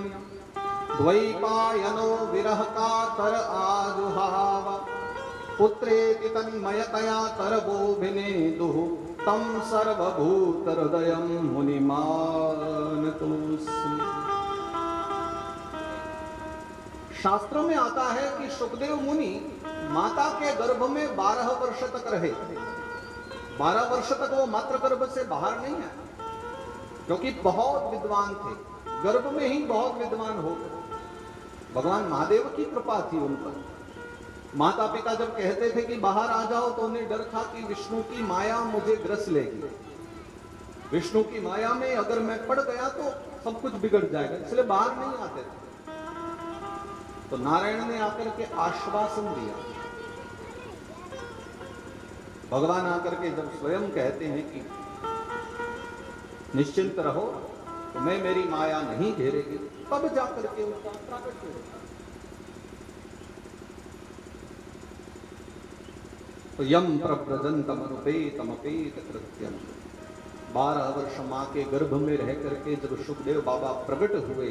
द्वैपायनो विरह कातर आजुहाव पुत्रेति तन्मयतया तरवोभिनेदुः तम सर्वभूत हृदयं मुनिमानतोऽस्मि। शास्त्रों में आता है कि शुकदेव मुनि माता के गर्भ में 12 वर्ष तक रहे। 12 वर्ष तक वो मातृ गर्भ से बाहर नहीं आए, क्योंकि बहुत विद्वान थे, गर्भ में ही बहुत विद्वान हो गए। भगवान महादेव की कृपा थी उन पर। माता पिता जब कहते थे कि बाहर आ जाओ, तो उन्हें डर था कि विष्णु की माया मुझे ग्रस लेगी, विष्णु की माया में अगर मैं पड़ गया तो सब कुछ बिगड़ जाएगा, इसलिए बाहर नहीं आते थे। तो नारायण ने आकर के आश्वासन दिया। भगवान आकर के जब स्वयं कहते हैं कि निश्चिंत रहो, तुम्हें मेरी माया नहीं घेरेगी, तब जाकर के उनका प्राकट्य हुआ। तो यम प्रव्रजन्तमनुपेतमपेत कृत्यम, 12 वर्ष मां के गर्भ में रह करके जब शुकदेव बाबा प्रकट हुए,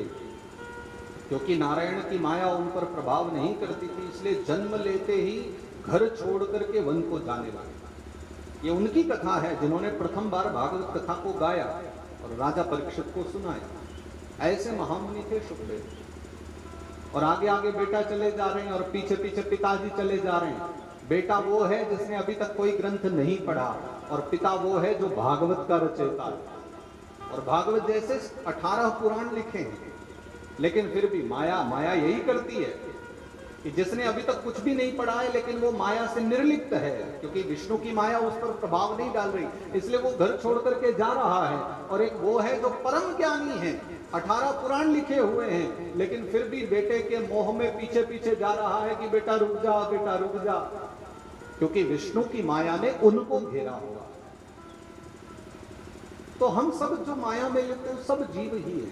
क्योंकि नारायण की माया उन पर प्रभाव नहीं करती थी, इसलिए जन्म लेते ही घर छोड़ करके वन को जाने लगे। ये उनकी कथा है जिन्होंने प्रथम बार भागवत कथा को गाया और राजा परीक्षित को सुनाया। ऐसे महामुनि थे शुकदेव। और आगे आगे बेटा चले जा रहे हैं और पीछे पीछे पिताजी चले जा रहे हैं। बेटा वो है जिसने अभी तक कोई ग्रंथ नहीं पढ़ा, और पिता वो है जो भागवत का रचयिता है। और भागवत जैसे 18 पुराण लिखे हैं, लेकिन फिर भी माया यही करती है कि जिसने अभी तक कुछ भी नहीं पढ़ा है, लेकिन वो माया से निर्लिप्त है, क्योंकि विष्णु की माया उस पर प्रभाव नहीं डाल रही, इसलिए वो घर छोड़ करके जा रहा है। और एक वो है जो परम ज्ञानी है, 18 पुराण लिखे हुए हैं, लेकिन फिर भी बेटे के मोह में पीछे पीछे जा रहा है कि बेटा रुक जा, बेटा रुक जा, क्योंकि विष्णु की माया ने उनको घेरा हुआ। तो हम सब जो माया में लिप्त हैं, सब जीव ही है।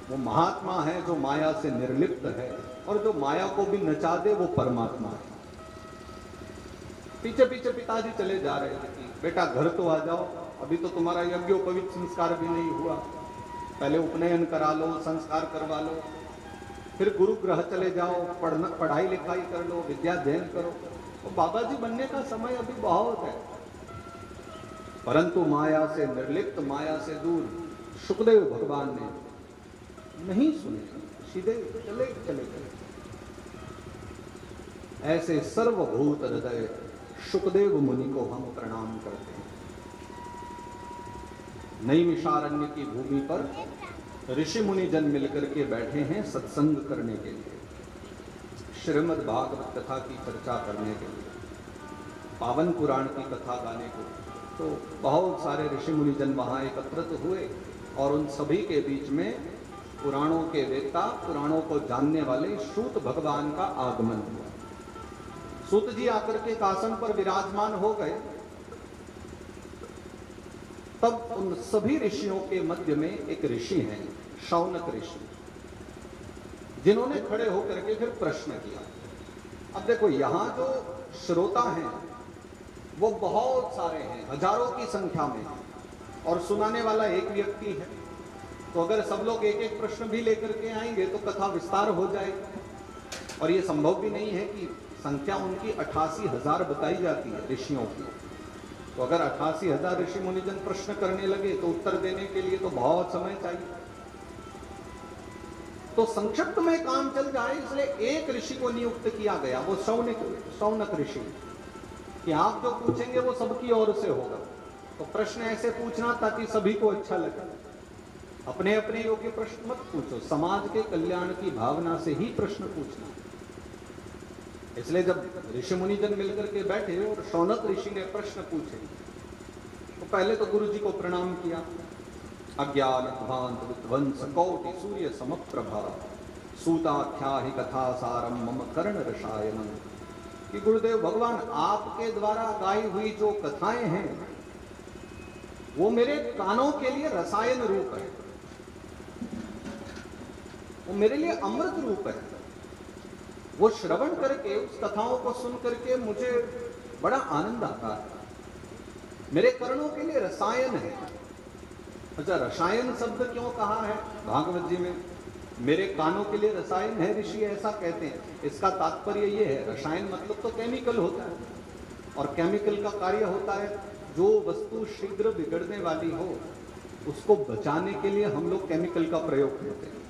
वो महात्मा है जो माया से निर्लिप्त है, और जो माया को भी नचा दे वो परमात्मा है। पीछे पीछे पिताजी चले जा रहे थे कि बेटा घर तो आ जाओ, अभी तो तुम्हारा यज्ञोपवीत संस्कार भी नहीं हुआ, पहले उपनयन करा लो, संस्कार करवा लो, फिर गुरु ग्रह चले जाओ, पढ़ाई लिखाई कर लो, विद्या अध्ययन करो। तो बाबा जी बनने का समय अभी बहुत है। परंतु माया से निर्लिप्त, माया से दूर शुकदेव भगवान ने नहीं सुने, सीधे चले गए। ऐसे सर्वभूत हृदय शुकदेव मुनि को हम प्रणाम करते हैं। नैमिषारण्य की भूमि पर ऋषि मुनि जन मिलकर के बैठे हैं सत्संग करने के लिए, श्रीमद् भागवत कथा की चर्चा करने के लिए। पावन पुराण की कथा गाने को, तो बहुत सारे ऋषि मुनिजन वहाँ एकत्रित हुए और उन सभी के बीच में पुराणों के वेत्ता, पुराणों को जानने वाले सूत भगवान का आगमन हुआ। सूत जी आकर के आसन पर विराजमान हो गए। तब उन सभी ऋषियों के मध्य में एक ऋषि हैं, शौनक ऋषि, जिन्होंने खड़े होकर के फिर प्रश्न किया। अब देखो, यहां जो श्रोता हैं वो बहुत सारे हैं, हजारों की संख्या में, और सुनाने वाला एक व्यक्ति है। तो अगर सब लोग एक एक प्रश्न भी लेकर के आएंगे तो कथा विस्तार हो जाएगी, और ये संभव भी नहीं है कि संख्या उनकी 88,000 बताई जाती है ऋषियों की। तो अगर 88,000 ऋषि मुनिजन प्रश्न करने लगे तो उत्तर देने के लिए तो बहुत समय चाहिए। तो संक्षिप्त में काम चल जाए इसलिए एक ऋषि को नियुक्त किया गया, वो शौनक ऋषि, कि आप जो पूछेंगे वो सबकी ओर से होगा। तो प्रश्न ऐसे पूछना ताकि सभी को अच्छा लगे। अपने अपने योग्य प्रश्न मत पूछो, समाज के कल्याण की भावना से ही प्रश्न पूछना। इसलिए जब ऋषि मुनिजन मिलकर के बैठे और शौनक ऋषि ने प्रश्न पूछे तो पहले तो गुरु जी को प्रणाम किया। अज्ञान ध्वांत विध्वंस कोटि सूर्य समप्रभा सूताख्या ही कथा सारम मम कर्ण रसायन, कि गुरुदेव भगवान आपके द्वारा गाई हुई जो कथाएं हैं वो मेरे कानों के लिए रसायन रूप है, वो मेरे लिए अमृत रूप है। वो श्रवण करके, उस कथाओं को सुन करके मुझे बड़ा आनंद आता है, मेरे कर्णों के लिए रसायन है। अच्छा, रसायन शब्द क्यों कहा है भागवत जी में? मेरे कानों के लिए रसायन है, ऋषि ऐसा कहते हैं। इसका तात्पर्य ये है, रसायन मतलब तो केमिकल होता है, और केमिकल का कार्य होता है जो वस्तु शीघ्र बिगड़ने वाली हो उसको बचाने के लिए हम लोग केमिकल का प्रयोग करते हैं।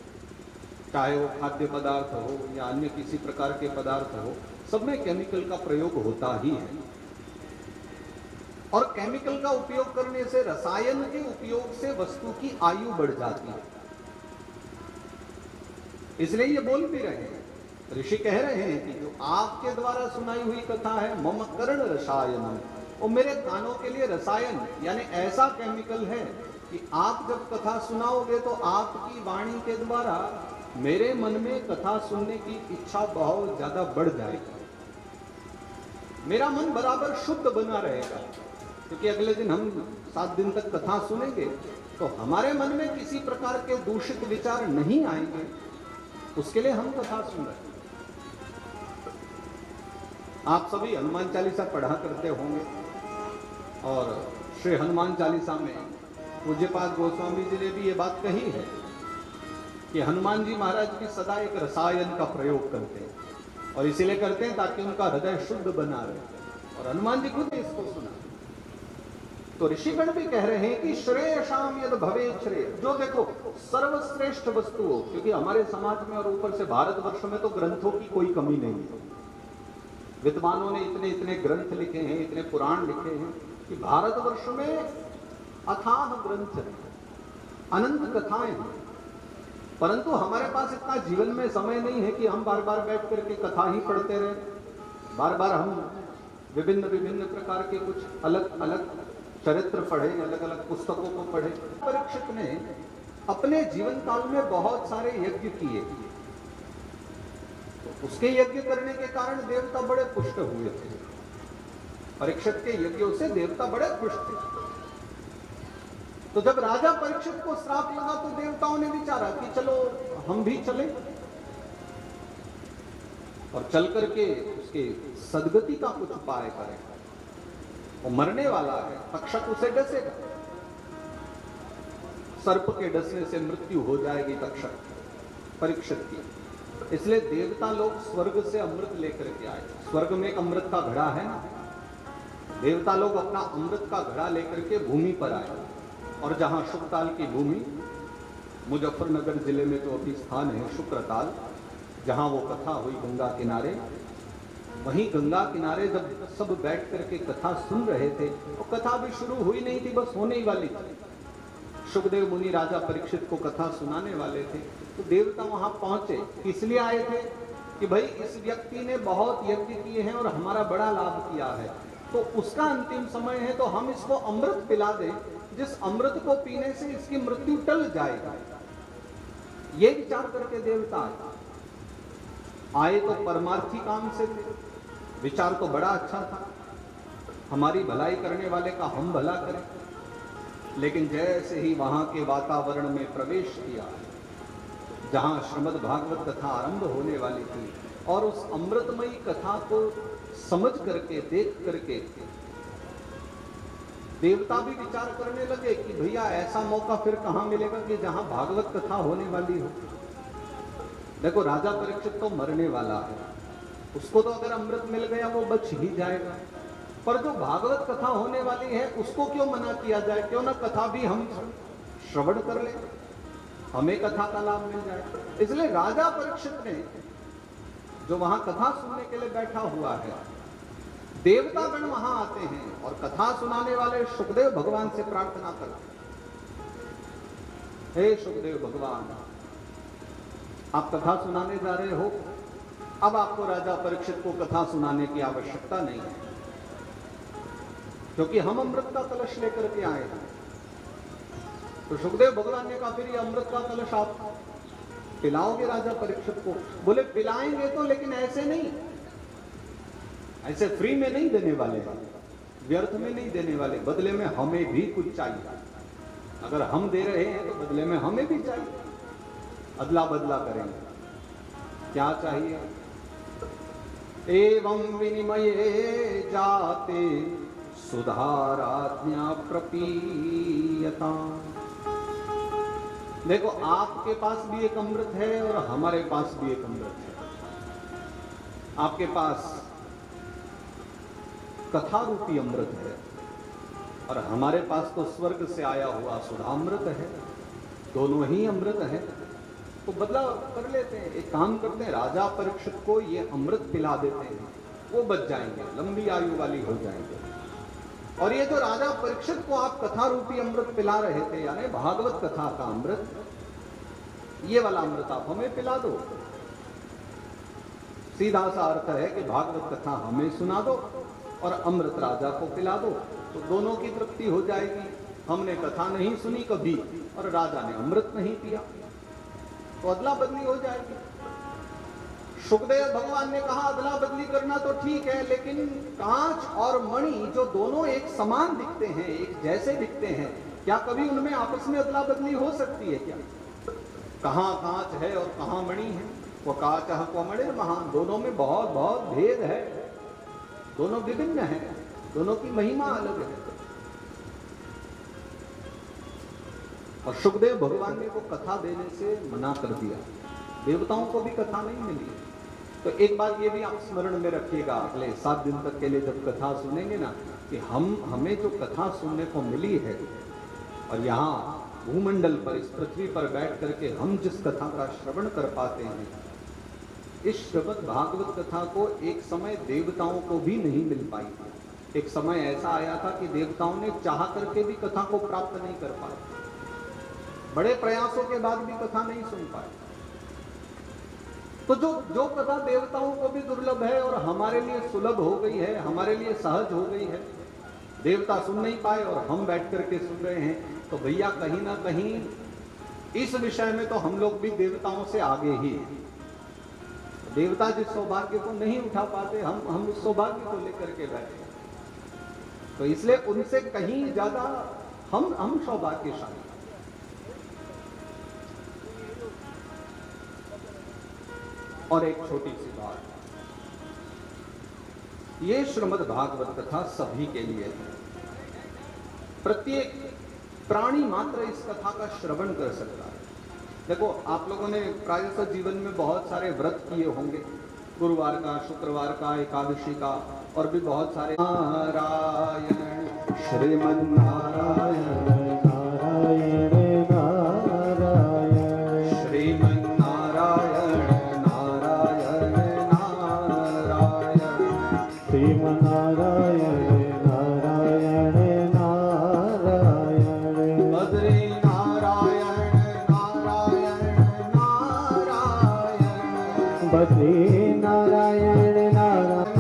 चाहे वो खाद्य पदार्थ हो या अन्य किसी प्रकार के पदार्थ हो, सब में केमिकल का प्रयोग होता ही है। और केमिकल का उपयोग करने से, रसायन के उपयोग से वस्तु की आयु बढ़ जाती है। इसलिए ये बोल भी रहे हैं, ऋषि कह रहे हैं कि जो आपके द्वारा सुनाई हुई कथा है मम कर्ण रसायनम, वो मेरे कानों के लिए रसायन यानी ऐसा केमिकल है कि आप जब कथा सुनाओगे तो आपकी वाणी के द्वारा मेरे मन में कथा सुनने की इच्छा बहुत ज्यादा बढ़ जाएगी। मेरा मन बराबर शुद्ध बना रहेगा, क्योंकि अगले दिन हम 7 दिन तक कथा सुनेंगे तो हमारे मन में किसी प्रकार के दूषित विचार नहीं आएंगे। उसके लिए हम कथा सुन रहे हैं। आप सभी हनुमान चालीसा पढ़ा करते होंगे, और श्री हनुमान चालीसा में पूज्यपाद गोस्वामी जी ने भी ये बात कही है कि हनुमान जी महाराज भी सदा एक रसायन का प्रयोग करते हैं, और इसीलिए करते हैं ताकि उनका हृदय शुद्ध बना रहे। और हनुमान जी खुद इसको सुना। तो ऋषिगण भी कह रहे हैं कि श्रेयशाम यद भवे श्रेय, जो देखो सर्वश्रेष्ठ वस्तु हो, क्योंकि हमारे समाज में और ऊपर से भारतवर्ष में तो ग्रंथों की कोई कमी नहीं है। विद्वानों ने इतने इतने ग्रंथ लिखे हैं, इतने पुराण लिखे हैं कि भारतवर्ष में अथाह ग्रंथ है, अनंत कथाएं हैं। परंतु हमारे पास इतना जीवन में समय नहीं है कि हम बार बार बैठ करके कथा ही पढ़ते रहे। बार बार हम विभिन्न विभिन्न प्रकार के कुछ अलग अलग चरित्र पढ़े, अलग अलग पुस्तकों को पढ़े। परीक्षित ने अपने जीवन काल में बहुत सारे यज्ञ किए, तो उसके यज्ञ करने के कारण देवता बड़े पुष्ट हुए थे। परीक्षित के यज्ञों से देवता बड़े खुश थे। तो जब राजा परीक्षित को श्राप लगा तो देवताओं ने विचारा कि चलो हम भी चले, और चल करके उसके सदगति का कुछ उपाय करें। वो मरने वाला है, तक्षक उसे डसेगा, सर्प के डसने से मृत्यु हो जाएगी तक्षक परीक्षित की। इसलिए देवता लोग स्वर्ग से अमृत लेकर के आए। स्वर्ग में अमृत का घड़ा है ना, देवता लोग अपना अमृत का घड़ा लेकर के भूमि पर आए। और जहां शुक्रताल की भूमि, मुजफ्फरनगर जिले में तो अभी स्थान है शुक्रताल, जहां वो कथा हुई गंगा किनारे, वहीं गंगा किनारे जब सब बैठ करके कथा सुन रहे थे, तो कथा भी शुरू हुई नहीं थी, बस होने ही वाली थी। सुखदेव मुनि राजा परीक्षित को कथा सुनाने वाले थे, तो देवता वहां पहुंचे। इसलिए आए थे कि भाई इस व्यक्ति ने बहुत यज्ञ किए हैं और हमारा बड़ा लाभ किया है, तो उसका अंतिम समय है, तो हम इसको अमृत पिला दें जिस अमृत को पीने से इसकी मृत्यु टल जाएगा। ये विचार करके देवता आए तो परमार्थी काम से थे। विचार तो बड़ा अच्छा था, हमारी भलाई करने वाले का हम भला करें। लेकिन जैसे ही वहां के वातावरण में प्रवेश किया, जहां श्रीमद् भागवत कथा आरंभ होने वाली थी, और उस अमृतमयी कथा को समझ करके, देख करके देवता भी विचार करने लगे कि भैया ऐसा मौका फिर कहां मिलेगा कि जहां भागवत कथा होने वाली हो। देखो, राजा परीक्षित तो मरने वाला है, उसको तो अगर अमृत मिल गया वो बच ही जाएगा, पर जो भागवत कथा होने वाली है उसको क्यों मना किया जाए? क्यों ना कथा भी हम श्रवण कर ले, हमें कथा का लाभ मिल जाए। इसलिए राजा परीक्षित ने, जो वहां कथा सुनने के लिए बैठा हुआ है, देवतागण वहां आते हैं और कथा सुनाने वाले सुखदेव भगवान से प्रार्थना करते हैं, हे सुखदेव भगवान, आप कथा सुनाने जा रहे हो, अब आपको राजा परीक्षित को कथा सुनाने की आवश्यकता नहीं है, क्योंकि हम अमृत का कलश लेकर के आए हैं। तो सुखदेव भगवान ने कहा, फिर ये अमृत का कलश आप पिलाओगे राजा परीक्षित को? बोले पिलाएंगे तो, लेकिन ऐसे नहीं, ऐसे फ्री में नहीं देने वाले, व्यर्थ में नहीं देने वाले, बदले में हमें भी कुछ चाहिए। अगर हम दे रहे हैं तो बदले में हमें भी चाहिए, अदला बदला करेंगे। क्या चाहिए? एवं विनिमये जाते सुधाराज्ञा प्रपीयता। देखो, आपके पास भी एक अमृत है और हमारे पास भी एक अमृत है। आपके पास कथा रूपी अमृत है और हमारे पास तो स्वर्ग से आया हुआ सुधामृत है। दोनों ही अमृत है, तो बदला कर लेते हैं। एक काम करते हैं, राजा परीक्षित को ये अमृत पिला देते हैं, वो बच जाएंगे, लंबी आयु वाली हो जाएंगे। और ये जो राजा परीक्षित को आप कथा रूपी अमृत पिला रहे थे, यानी भागवत कथा का अमृत, ये वाला अमृत आप हमें पिला दो। सीधा सा अर्थ है कि भागवत कथा हमें सुना दो और अमृत राजा को पिला दो, तो दोनों की तृप्ति हो जाएगी। हमने कथा नहीं सुनी कभी और राजा ने अमृत नहीं पिया, तो अदला बदली हो जाएगी। सुखदेव भगवान ने कहा, अदला बदली करना तो ठीक है, लेकिन कांच और मणि जो दोनों एक समान दिखते हैं, एक जैसे दिखते हैं, क्या कभी उनमें आपस में अदला बदली हो सकती है क्या? कहां कांच है और कहां मणि है? वो कांच को मणि महान, दोनों में बहुत बहुत भेद है, दोनों विभिन्न है, दोनों की महिमा अलग है। और सुखदेव भगवान ने को कथा देने से मना कर दिया, देवताओं को भी कथा नहीं मिली। तो एक बात ये भी आप स्मरण में रखिएगा, अगले 7 दिन तक के लिए जब कथा सुनेंगे ना, कि हमें जो कथा सुनने को मिली है, और यहाँ भूमंडल पर, इस पृथ्वी पर बैठ करके हम जिस कथा का श्रवण कर पाते हैं, इस श्रीमद् भागवत कथा को एक समय देवताओं को भी नहीं मिल पाई। एक समय ऐसा आया था कि देवताओं ने चाह करके भी कथा को प्राप्त नहीं कर पाए, बड़े प्रयासों के बाद भी कथा नहीं सुन पाए। तो जो कथा देवताओं को भी दुर्लभ है और हमारे लिए सुलभ हो गई है, हमारे लिए सहज हो गई है, देवता सुन नहीं पाए और हम बैठ करके सुन रहे हैं, तो भैया कहीं ना कहीं इस विषय में तो हम लोग भी देवताओं से आगे ही हैं। देवता जिस सौभाग्य को नहीं उठा पाते, हम उस सौभाग्य को लेकर के बैठे, तो इसलिए उनसे कहीं ज्यादा हम सौभाग्यशाली। और एक छोटी सी बात, ये श्रीमद् भागवत कथा सभी के लिए है। प्रत्येक प्राणी मात्र इस कथा का श्रवण कर सकता है। देखो, आप लोगों ने प्रायः जीवन में बहुत सारे व्रत किए होंगे, गुरुवार का, शुक्रवार का, एकादशी का, और भी बहुत सारे। नारायण श्रीमन नारायण नारायण नारायण श्रीमन नारायण नारायण नारायण श्रीमन नारायण नारायण नारायण बद्री नारायण नारायण नारायण बद्री नारायण नारायण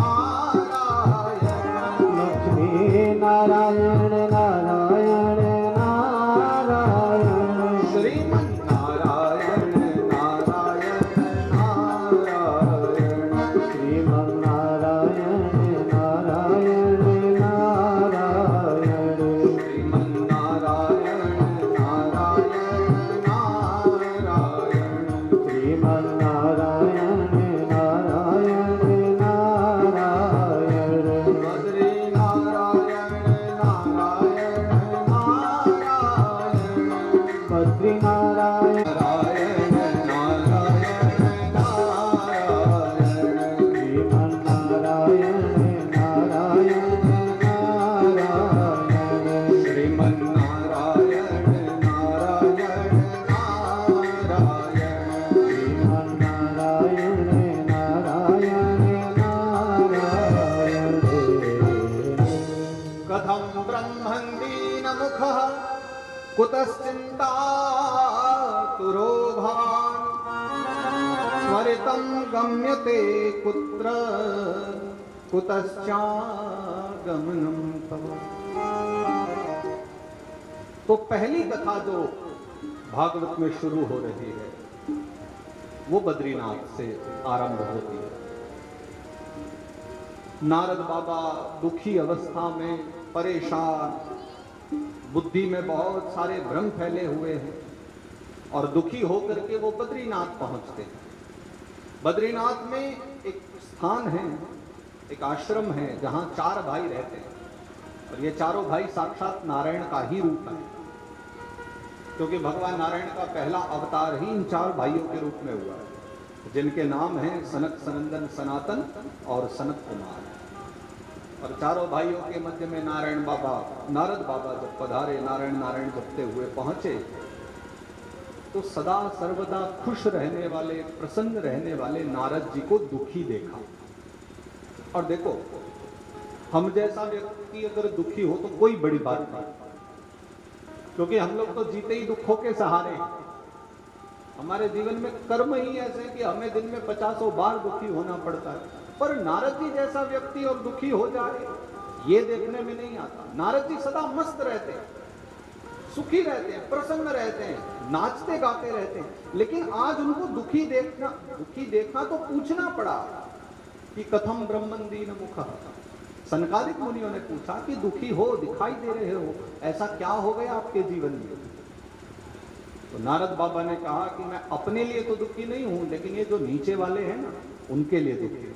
कुतश्चिंता तुरो भवान् स्वरितं गम्यते कुत्र कुतश्चागमनं तव। तो पहली कथा जो भागवत में शुरू हो रही है वो बद्रीनाथ से आरंभ होती है। नारद बाबा दुखी अवस्था में, परेशान, बुद्धि में बहुत सारे भ्रम फैले हुए हैं और दुखी होकर के वो बद्रीनाथ पहुंचते हैं। बद्रीनाथ में एक स्थान है, एक आश्रम है जहां 4 भाई रहते हैं और ये चारों भाई साक्षात नारायण का ही रूप है, क्योंकि भगवान नारायण का पहला अवतार ही इन 4 भाइयों के रूप में हुआ है, जिनके नाम हैं सनक, सनंदन, सनातन और सनत कुमार। और चारों भाइयों के मध्य में नारायण बाबा, नारद बाबा जब पधारे, नारायण नारायण जपते हुए पहुंचे, तो सदा सर्वदा खुश रहने वाले, प्रसन्न रहने वाले नारद जी को दुखी देखा। और देखो, हम जैसा व्यक्ति अगर दुखी हो तो कोई बड़ी बात नहीं, क्योंकि हम लोग तो जीते ही दुखों के सहारे हैं। हमारे जीवन में कर्म ही ऐसे कि हमें दिन में 50 बार दुखी होना पड़ता है। पर नारद जी जैसा व्यक्ति और दुखी हो जाए, ये देखने में नहीं आता। नारद जी सदा मस्त रहते हैं, सुखी रहते हैं, प्रसन्न रहते हैं, नाचते गाते रहते हैं। लेकिन आज उनको दुखी देखा तो पूछना पड़ा कि कथम ब्रह्मन दीन मुखः। सनकादिक मुनियों ने पूछा कि दुखी हो, दिखाई दे रहे हो, ऐसा क्या हो गया आपके जीवन में? तो नारद बाबा ने कहा कि मैं अपने लिए तो दुखी नहीं हूं, लेकिन ये जो नीचे वाले हैं ना, उनके लिए दुखी हूं।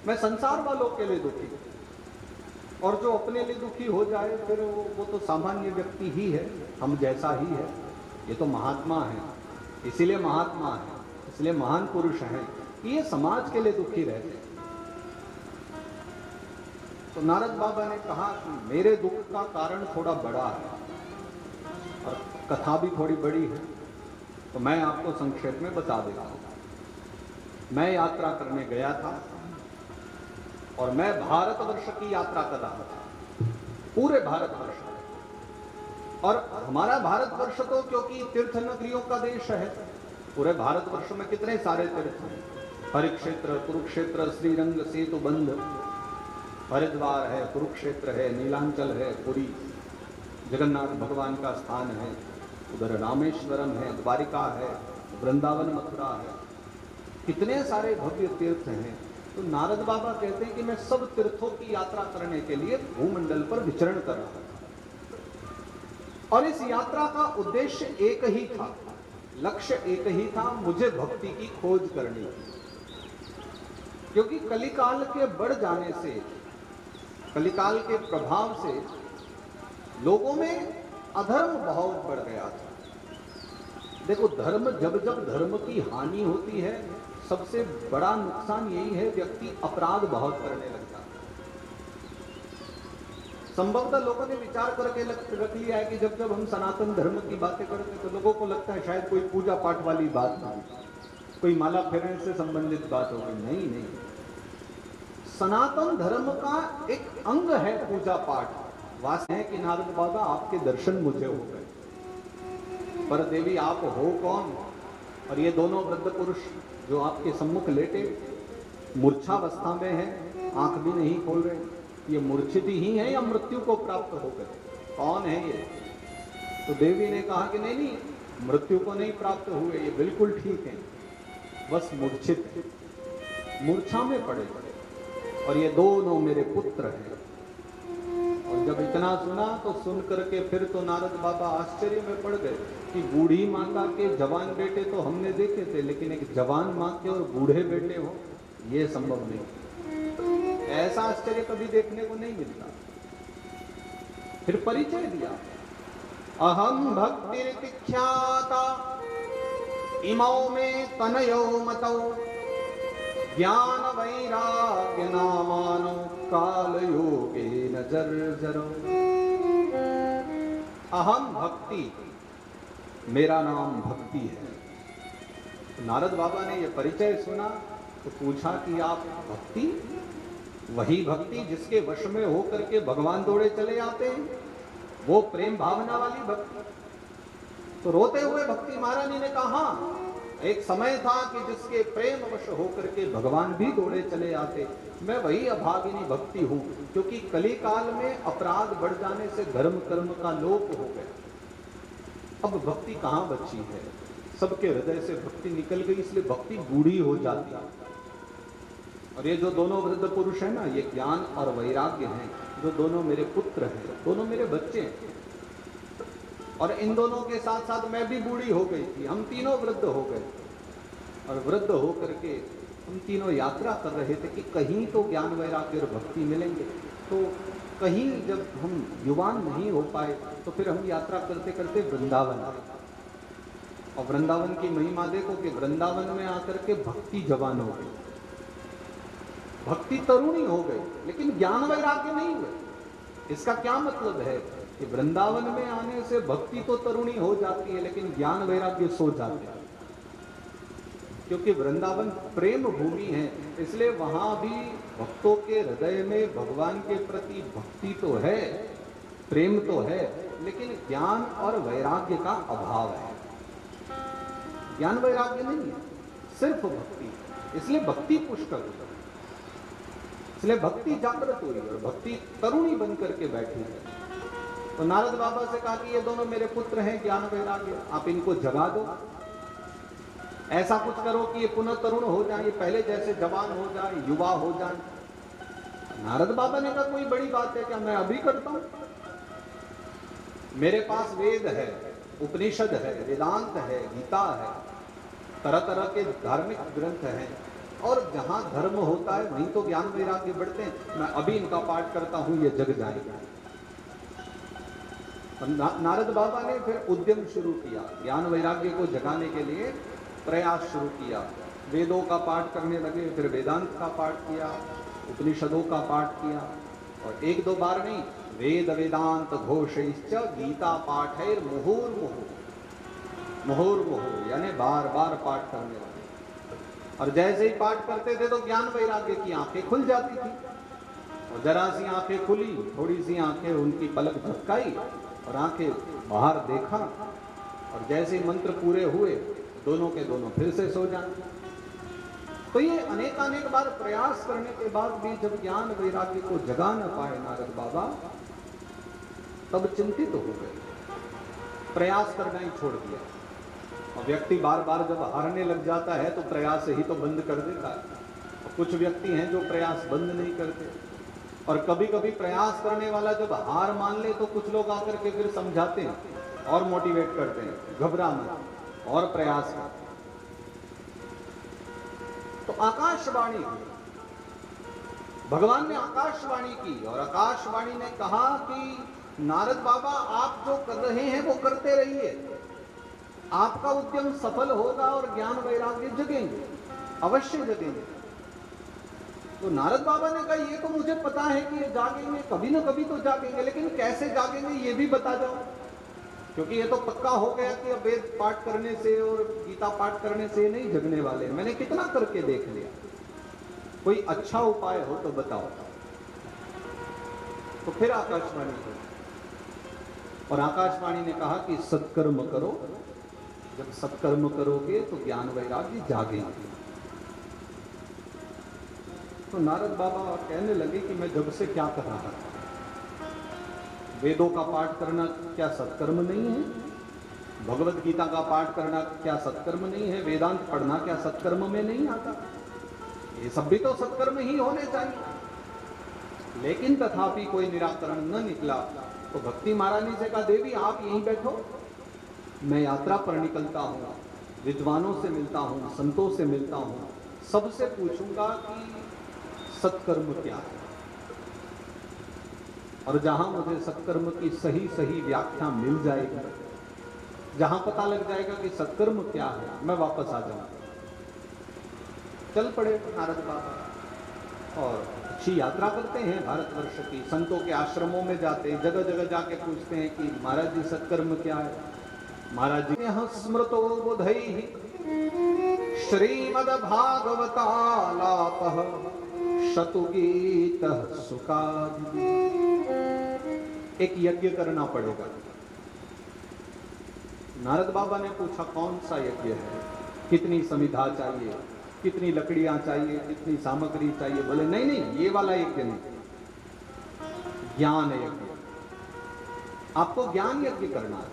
मैं संसार वालों के लिए दुखी हूं, और जो अपने लिए दुखी हो जाए फिर वो तो सामान्य व्यक्ति ही है, हम जैसा ही है। ये तो महात्मा है, इसीलिए महात्मा है, इसलिए महान पुरुष हैं कि ये समाज के लिए दुखी रहते हैं। तो नारद बाबा ने कहा कि मेरे दुख का कारण थोड़ा बड़ा है और कथा भी थोड़ी बड़ी है, तो मैं आपको संक्षेप में बता देता हूं। मैं यात्रा करने गया था और मैं भारतवर्ष की यात्रा कर रहा था, पूरे भारतवर्ष। और हमारा भारतवर्ष तो क्योंकि तीर्थ नगरियों का देश है, पूरे भारतवर्ष में कितने सारे तीर्थ हैं। हरिक्षेत्र, कुरुक्षेत्र, श्रीरंग, सेतुबंध, हरिद्वार है, कुरुक्षेत्र है, नीलांचल है, पुरी जगन्नाथ भगवान का स्थान है, उधर रामेश्वरम है, द्वारिका है, वृंदावन, मथुरा है, कितने सारे भव्य तीर्थ हैं। तो नारद बाबा कहते हैं कि मैं सब तीर्थों की यात्रा करने के लिए भूमंडल पर विचरण कर रहा था, और इस यात्रा का उद्देश्य एक ही था, लक्ष्य एक ही था, मुझे भक्ति की खोज करनी थी। क्योंकि कलिकाल के बढ़ जाने से, कलिकाल के प्रभाव से लोगों में अधर्म बहुत बढ़ गया था। देखो, धर्म, जब जब धर्म की हानि होती है, सबसे बड़ा नुकसान यही है, व्यक्ति अपराध बहुत करने लगता है। संभवतः लोगों ने विचार करके रख लिया है कि जब जब हम सनातन धर्म की बातें करते हैं तो लोगों को लगता है शायद कोई पूजा पाठ वाली बात होगी, कोई माला फेरने से संबंधित बात होगी। नहीं नहीं, सनातन धर्म का एक अंग है पूजा पाठ। वास्तव है कि नारद बाबा आपके दर्शन मुझे हो गए, पर देवी आप हो कौन? और ये दोनों वृद्ध पुरुष जो आपके सम्मुख लेटे मूर्छावस्था में हैं, आंख भी नहीं खोल रहे, ये मूर्छित ही हैं या मृत्यु को प्राप्त हो गए? कौन है ये? तो देवी ने कहा कि नहीं, मृत्यु को नहीं प्राप्त हुए, ये बिल्कुल ठीक है, बस मूर्छित है, मूर्छा में पड़े। और ये दोनों मेरे पुत्र हैं। और जब इतना सुना तो सुन करके फिर तो नारद बाबा आश्चर्य में पड़ गए कि बूढ़ी माता के जवान बेटे तो हमने देखे थे, लेकिन एक जवान माँ के और बूढ़े बेटे हो, ये संभव नहीं। ऐसा आश्चर्य कभी देखने को नहीं मिलता। फिर परिचय दिया, अहम भक्तिर्तिख्याता इमौ में तनयो मतौ ज्ञान वैराग्य नामानो काल योगेन जर्जरो। अहम भक्ति, मेरा नाम भक्ति है। नारद बाबा ने यह परिचय सुना तो पूछा कि आप भक्ति, वही भक्ति जिसके वश में होकर के भगवान दौड़े चले आते हैं, वो प्रेम भावना वाली भक्ति। तो रोते हुए भक्ति महारानी ने कहा, हाँ, एक समय था कि जिसके प्रेम वश होकर के भगवान भी दौड़े चले आते। मैं वही अभागिनी भक्ति हूं, क्योंकि कली काल में अपराध बढ़ जाने से धर्म कर्म का लोप हो गया। अब भक्ति कहां बची है? सबके हृदय से भक्ति निकल गई, इसलिए भक्ति बूढ़ी हो जाती है। और ये जो दोनों वृद्ध पुरुष हैं ना, ये ज्ञान और वैराग्य हैं, जो दोनों मेरे पुत्र हैं, दोनों मेरे बच्चे हैं। और इन दोनों के साथ साथ मैं भी बूढ़ी हो गई थी, हम तीनों वृद्ध हो गए। और वृद्ध होकर के हम तीनों यात्रा कर रहे थे कि कहीं तो ज्ञान वैराग्य और भक्ति मिलेंगे। तो कहीं जब हम युवान नहीं हो पाए तो फिर हम यात्रा करते करते वृंदावन आए। और वृंदावन की महिमा देखो कि वृंदावन में आकर के भक्ति जवान हो गई, भक्ति तरुणी हो गई, लेकिन ज्ञान वैराग्य नहीं हुए। इसका क्या मतलब है कि वृंदावन में आने से भक्ति तो तरुणी हो जाती है, लेकिन ज्ञान वैराग्य सो जाते हैं। क्योंकि वृंदावन प्रेम भूमि है, इसलिए वहां भी भक्तों के हृदय में भगवान के प्रति भक्ति तो है, प्रेम तो है, लेकिन ज्ञान और वैराग्य का अभाव है। ज्ञान वैराग्य नहीं है, सिर्फ भक्ति। इसलिए भक्ति पुष्कर हुई, इसलिए भक्ति जागृत हुई और भक्ति तरुणी बन करके बैठी है। तो नारद बाबा से कहा कि ये दोनों मेरे पुत्र हैं ज्ञान वैराग्य, आप इनको जगा दो, ऐसा कुछ करो कि ये पुनः तरुण हो जाए, पहले जैसे जवान हो जाए, युवा हो जाए। नारद बाबा ने कहा कोई बड़ी बात है क्या, मैं अभी करता हूं। मेरे पास वेद है, उपनिषद है, वेदांत है, गीता है, तरह तरह के धार्मिक ग्रंथ हैं, और जहां धर्म होता है वहीं तो ज्ञान वैराग्य बढ़ते हैं। मैं अभी इनका पाठ करता हूं, ये जग जाएगा। नारद बाबा ने फिर उद्यम शुरू किया, ज्ञान वैराग्य को जगाने के लिए प्रयास शुरू किया। वेदों का पाठ करने लगे, फिर वेदांत का पाठ किया, उपनिषदों का पाठ किया, और एक दो बार नहीं, वेद वेदांत घोषैश्च गीता पाठैर मुहुर्मुहुः, मुहुर्मुहुः यानी बार बार पाठ करने लगे। और जैसे ही पाठ करते थे तो ज्ञान वैराग्य की आंखें खुल जाती थी। और जरा सी आंखें खुली, थोड़ी सी आंखें उनकी पलक झपकाई और आंखें बाहर देखा, और जैसे ही मंत्र पूरे हुए दोनों के दोनों फिर से सो जाए। तो ये अनेक बार प्रयास करने के बाद भी जब ज्ञान वैराग्य को जगा न पाए नारद बाबा, तब चिंतित हो गए, प्रयास करना ही छोड़ दिया। और व्यक्ति बार बार जब हारने लग जाता है तो प्रयास ही तो बंद कर देता है। और कुछ व्यक्ति हैं जो प्रयास बंद नहीं करते, और कभी कभी प्रयास करने वाला जब हार मान ले तो कुछ लोग आकर के फिर समझाते हैं और मोटिवेट करते हैं, घबरा मत और प्रयास कर। तो आकाशवाणी हुई, भगवान ने आकाशवाणी की, और आकाशवाणी ने कहा कि नारद बाबा आप जो कर रहे हैं वो करते रहिए, आपका उद्यम सफल होगा और ज्ञान वैराग्य जगेंगे, अवश्य जगेंगे। तो नारद बाबा ने कहा ये तो मुझे पता है कि ये जागेंगे, कभी ना कभी तो जागेंगे, लेकिन कैसे जागेंगे ये भी बता जाओ, क्योंकि ये तो पक्का हो गया कि अब वेद पाठ करने से और गीता पाठ करने से नहीं जगने वाले। मैंने कितना करके देख लिया, कोई अच्छा उपाय हो तो बताओ। तो फिर आकाशवाणी हुई, और आकाशवाणी ने कहा कि सत्कर्म करो, जब सत्कर्म करोगे तो ज्ञान वैराग्य जागेंगे। तो नारद बाबा कहने लगे कि मैं जब से क्या कर रहा था, वेदों का पाठ करना क्या सत्कर्म नहीं है, भगवत गीता का पाठ करना क्या सत्कर्म नहीं है, वेदांत पढ़ना क्या सत्कर्म में नहीं आता, ये सब भी तो सत्कर्म ही होने चाहिए। लेकिन तथापि कोई निराकरण न निकला। तो भक्ति महारानी से कहा देवी आप यहीं बैठो, मैं यात्रा पर निकलता हूँ, विद्वानों से मिलता हूँ, संतों से मिलता हूँ, सबसे पूछूंगा कि सत्कर्म क्या है, और जहां मुझे सत्कर्म की सही सही व्याख्या मिल जाएगी, जहां पता लग जाएगा कि सत्कर्म क्या है, मैं वापस आ जाऊंगा। चल पड़े नारद बाबा और अच्छी यात्रा करते हैं भारतवर्ष की, संतों के आश्रमों में जाते हैं, जगह जगह जाके पूछते हैं कि महाराज जी सत्कर्म क्या है। महाराज जी यहाँ स्मृतो बुधैः श्रीमद् भागवतालापः शतुगीतः सुखादिः एक यज्ञ करना पड़ेगा। नारद बाबा ने पूछा कौन सा यज्ञ है, कितनी समिधा चाहिए, कितनी लकड़ियां चाहिए, कितनी सामग्री चाहिए। बोले नहीं नहीं, ये वाला यज्ञ नहीं, ज्ञान यज्ञ। आपको ज्ञान यज्ञ करना है,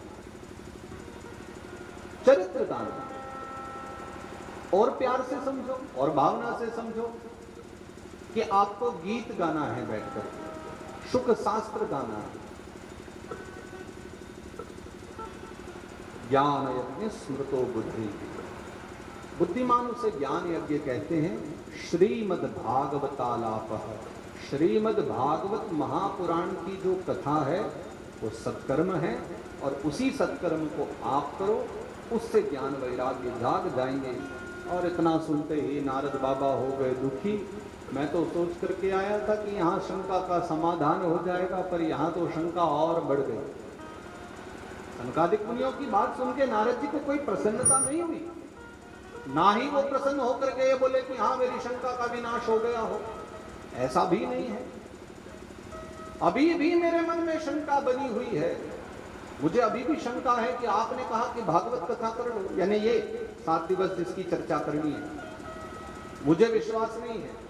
चरित्र दान। और प्यार से समझो और भावना से समझो कि आपको गीत गाना है, बैठकर सुख शास्त्र गाना है। ज्ञान यज्ञ स्मृतो बुद्धि, बुद्धिमान उसे ज्ञान यज्ञ कहते हैं। श्रीमद् भागवतालापः, श्रीमद् भागवत महापुराण की जो कथा है वो सत्कर्म है, और उसी सत्कर्म को आप करो, उससे ज्ञान वैराग्य जाग जाएंगे। और इतना सुनते ही नारद बाबा हो गए दुखी। मैं तो सोच करके आया था कि यहाँ शंका का समाधान हो जाएगा, पर यहाँ तो शंका और बढ़ गई। सनकादिक मुनियों की बात सुन के नारद जी को कोई प्रसन्नता नहीं हुई, ना ही वो प्रसन्न होकर के ये बोले कि हाँ मेरी शंका का विनाश हो गया हो। ऐसा भी नहीं है, अभी भी मेरे मन में शंका बनी हुई है। मुझे अभी भी शंका है कि आपने कहा कि भागवत कथा कर लो, यानी ये 7 दिवस जिसकी चर्चा करनी है, मुझे विश्वास नहीं है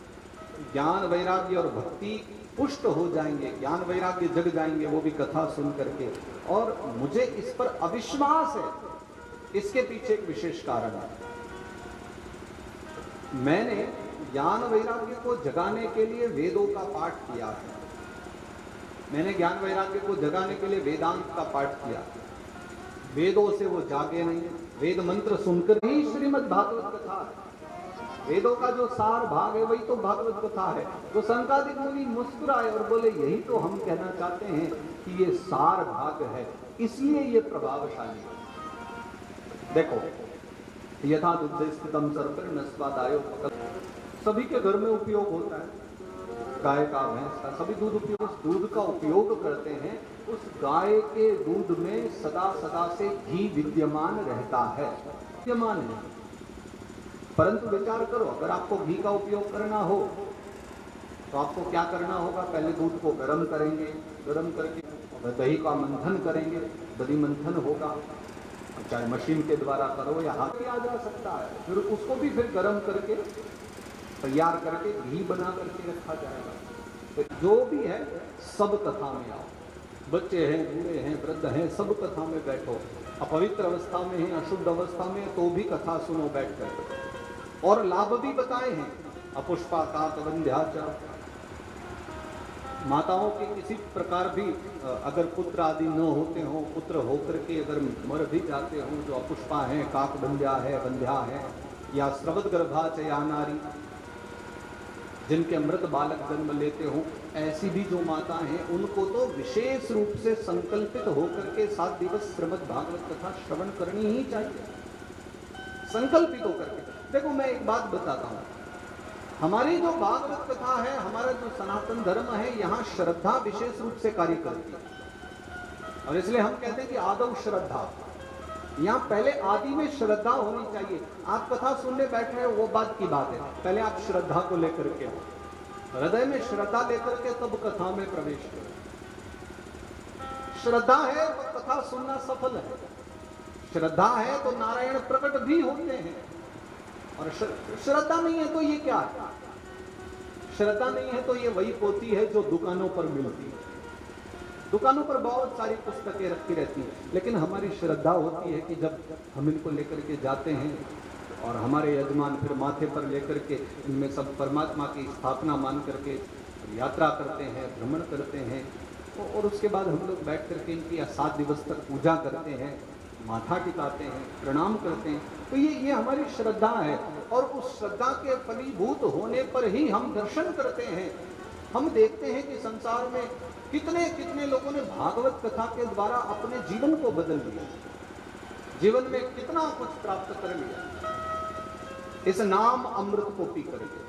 ज्ञान वैराग्य और भक्ति पुष्ट हो जाएंगे, ज्ञान वैराग्य जग जाएंगे, वो भी कथा सुन करके। और मुझे इस पर अविश्वास है। इसके पीछे एक विशेष कारण है। मैंने ज्ञान वैराग्य को जगाने के लिए वेदों का पाठ किया है, मैंने ज्ञान वैराग्य को जगाने के लिए वेदांत का पाठ किया। वेदों से वो जागे नहीं, वेद मंत्र सुनकर ही श्रीमद् भागवत कथा है। वेदों का जो सार भाग है वही तो भागवत कथा है। तो सनकादिक मुनि मुस्कुराए और बोले यही तो हम कहना चाहते हैं कि ये सार भाग है, इसलिए ये प्रभावशाली है। देखो, यथा दुग्धे स्थितम सर्पं न स्वादायो, सभी के घर में उपयोग होता है, गाय का भैंस का सभी दूध उपयोग, उस दूध का उपयोग करते हैं। उस गाय के दूध में सदा सदा से घी विद्यमान रहता है, विद्यमान है। परंतु विचार करो, अगर आपको घी का उपयोग करना हो तो आपको क्या करना होगा? पहले दूध को गर्म करेंगे, गर्म करके दही का मंथन करेंगे, दही मंथन होगा, चाहे मशीन के द्वारा करो या हाथ से आ जा सकता है। फिर उसको भी फिर गर्म करके तैयार करके घी बना करके रखा जाएगा। तो जो भी है सब कथा में आओ, बच्चे हैं, बूढ़े हैं, वृद्ध हैं, सब कथा में बैठो। अपवित्र अवस्था में है, अशुद्ध अवस्था में, तो भी कथा सुनो बैठकर। और लाभ भी बताए हैं, अपुष्पा काक वंध्याचा, माताओं के किसी प्रकार भी अगर पुत्र आदि न होते हो, पुत्र होकर के अगर मर भी जाते हो, जो अपुष्पा है, काक वंध्या है, वंध्या है, या स्रवत गर्भा चया नारी, जिनके मृत बालक जन्म लेते हो, ऐसी भी जो माता हैं, उनको तो विशेष रूप से संकल्पित होकर के 7 दिवस श्रीमद् भागवत कथा श्रवण करनी ही चाहिए, संकल्पित होकर के। देखो मैं एक बात बताता हूँ, हमारी जो भागवत कथा है, हमारा जो सनातन धर्म है, यहाँ श्रद्धा विशेष रूप से कार्य करती है। और इसलिए हम कहते हैं कि आदौ श्रद्धा, यहाँ पहले आदि में श्रद्धा होनी चाहिए। आप कथा सुनने बैठे हैं वो बात की बात है, पहले आप श्रद्धा को लेकर के, हृदय में श्रद्धा लेकर के तब कथा में प्रवेश करो। श्रद्धा है तो कथा सुनना सफल है, श्रद्धा है तो नारायण प्रकट भी होते हैं। और श्रद्धा नहीं है तो ये क्या है? श्रद्धा नहीं है तो ये वही पोथी है जो दुकानों पर मिलती है। दुकानों पर बहुत सारी पुस्तकें रखी रहती हैं, लेकिन हमारी श्रद्धा होती है कि जब हम इनको लेकर के जाते हैं और हमारे यजमान फिर माथे पर लेकर के इनमें सब परमात्मा की स्थापना मान करके यात्रा करते हैं, भ्रमण करते हैं, और उसके बाद हम लोग बैठ करके इनकी 7 दिवस तक पूजा करते हैं, माथा टिकाते हैं, प्रणाम करते हैं। तो ये हमारी श्रद्धा है, और उस श्रद्धा के फलीभूत होने पर ही हम दर्शन करते हैं। हम देखते हैं कि संसार में कितने कितने लोगों ने भागवत कथा के द्वारा अपने जीवन को बदल लिया, जीवन में कितना कुछ प्राप्त कर लिया, इस नाम अमृत को पी करके।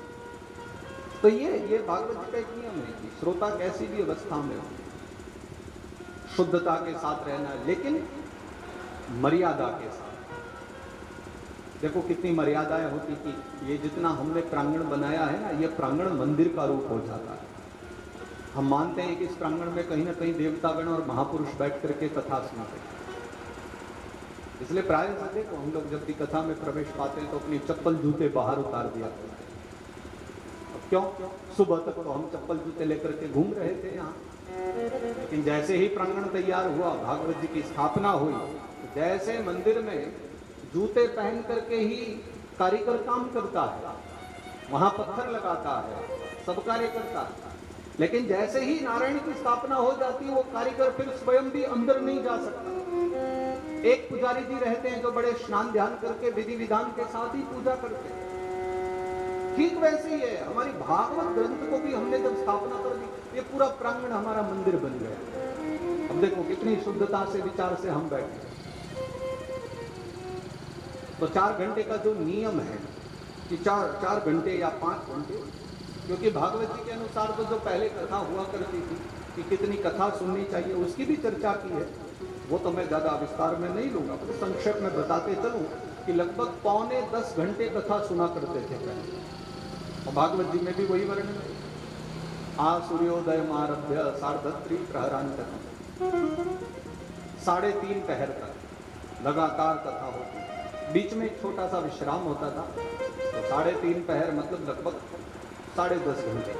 तो ये भागवत जी का एक नियम है कि श्रोता कैसी भी अवस्था में हो, शुद्धता के साथ रहना है, लेकिन मर्यादा के साथ। देखो कितनी मर्यादाएं होती कि ये जितना हमने प्रांगण बनाया है ना, ये प्रांगण मंदिर का रूप हो जाता है। हम मानते हैं कि इस प्रांगण में कहीं ना कहीं देवतागण और महापुरुष बैठ करके कथा सुनाते हैं। इसलिए प्राय से देखो हम लोग जब भी कथा में प्रवेश पाते हैं तो अपनी चप्पल जूते बाहर उतार दिया करते हैं। अब क्यों? सुबह तक तो हम चप्पल जूते लेकर के घूम रहे थे यहाँ, लेकिन जैसे ही प्रांगण तैयार हुआ, भागवत जी की स्थापना हुई, तो जैसे मंदिर में जूते पहन करके ही कारीगर काम करता है, वहां पत्थर लगाता है, सब कार्य करता है, लेकिन जैसे ही नारायण की स्थापना हो जाती है वो कारीगर फिर स्वयं भी अंदर नहीं जा सकता। एक पुजारी जी रहते हैं जो बड़े स्नान ध्यान करके विधि विधान के साथ ही पूजा करते हैं। ठीक वैसे ही है, हमारी भागवत ग्रंथ को भी हमने जब स्थापना कर दी, ये पूरा प्रांगण हमारा मंदिर बन गया। अब देखो कितनी शुद्धता से विचार से हम बैठे। तो 4 घंटे का जो नियम है कि 4 घंटे या 5 घंटे, क्योंकि भागवत जी के अनुसार तो जो पहले कथा हुआ करती थी कि कितनी कथा सुननी चाहिए, उसकी भी चर्चा की है। वो तो मैं ज्यादा विस्तार में नहीं लूंगा, तो संक्षेप में बताते चलूं कि लगभग 9.25 घंटे कथा सुना करते थे पहले। और भागवत जी में भी वही वर्णन है, आ सूर्योदय मारभ्य सार्धत्री प्रहरांतकम, 3.5 पहर तक लगातार कथा होती, बीच में एक छोटा सा विश्राम होता था। तो 3.5 पहर मतलब लगभग 10.5 घंटे,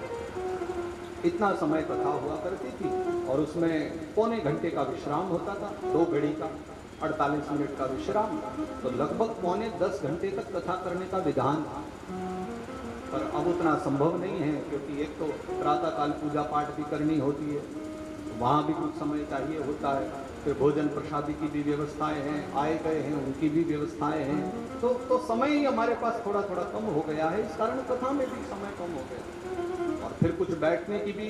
इतना समय कथा हुआ करती थी। और उसमें 1.25 घंटे का विश्राम होता था, 2 घड़ी का 48 मिनट का विश्राम, तो लगभग 9.25 घंटे तक कथा करने का विधान था। पर अब उतना संभव नहीं है, क्योंकि एक तो प्रातःकाल पूजा पाठ भी करनी होती है, वहाँ भी कुछ समय चाहिए होता है, फिर भोजन प्रसादी की भी व्यवस्थाएं हैं, आए गए हैं उनकी भी व्यवस्थाएं हैं, तो समय ही हमारे पास थोड़ा थोड़ा कम हो गया है। इस कारण कथा में भी समय कम हो गया, और फिर कुछ बैठने की भी